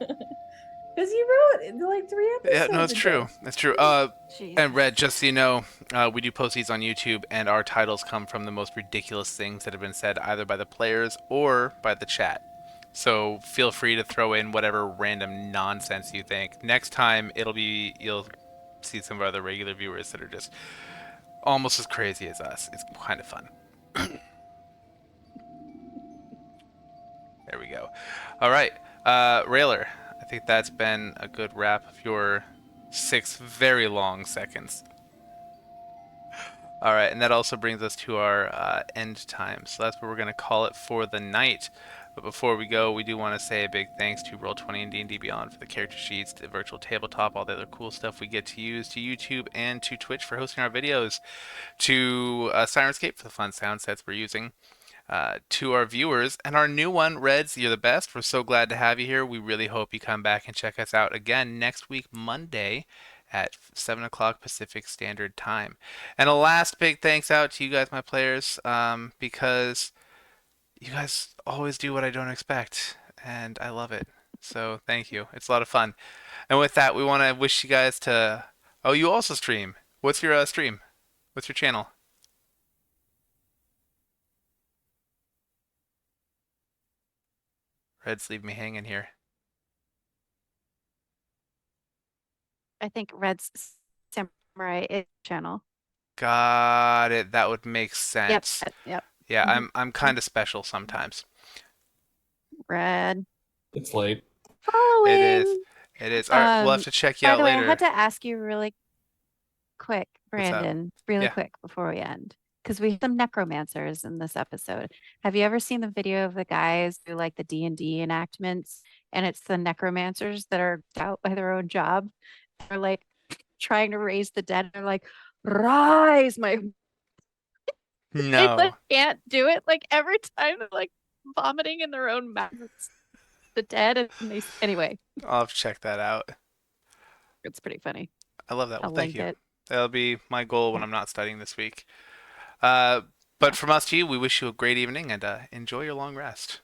he wrote like 3 episodes. Yeah, no, it's ago. true. It's true. Jeez. And Red, just so you know, we do post these on YouTube, and our titles come from the most ridiculous things that have been said either by the players or by the chat. So feel free to throw in whatever random nonsense you think. Next time, you'll see some of our other regular viewers that are just almost as crazy as us. It's kind of fun. There we go. All right, Rhaler, I think that's been a good wrap of your 6 very long seconds. All right, and that also brings us to our end time. So that's where we're going to call it for the night. But before we go, we do want to say a big thanks to Roll20 and D&D Beyond for the character sheets, the virtual tabletop, all the other cool stuff we get to use, to YouTube and to Twitch for hosting our videos, to Sirenscape for the fun sound sets we're using, to our viewers, and our new one, Reds, you're the best. We're so glad to have you here. We really hope you come back and check us out again next week, Monday, at 7 o'clock Pacific Standard Time. And a last big thanks out to you guys, my players, because you guys always do what I don't expect, and I love it. So thank you. It's a lot of fun. And with that, we want to wish you guys to... Oh, you also stream. What's your stream? What's your channel? Reds, leave me hanging here. I think Red's Samurai is channel. Got it. That would make Yep. sense. Yep. Yeah, Mhm. I'm kind of special sometimes. Red. It's late. Following. It is. It is. All right, we'll have to check you By out the way, later. I had to ask you really quick, What's up? Brandon, really Yeah. quick before we end, because we have some necromancers in this episode. Have you ever seen the video of the guys who like the D&D enactments, and it's the necromancers that are out by their own job? They're like trying to raise the dead. They're like, rise, my. They No. like can't do it. Like every time they're like vomiting in their own mouths. The dead, and they anyway. I'll have to check that out. It's pretty funny. I love that. Well, I'll thank link you. it. That'll be my goal when Yeah. I'm not studying this week. But from us to you, we wish you a great evening and enjoy your long rest.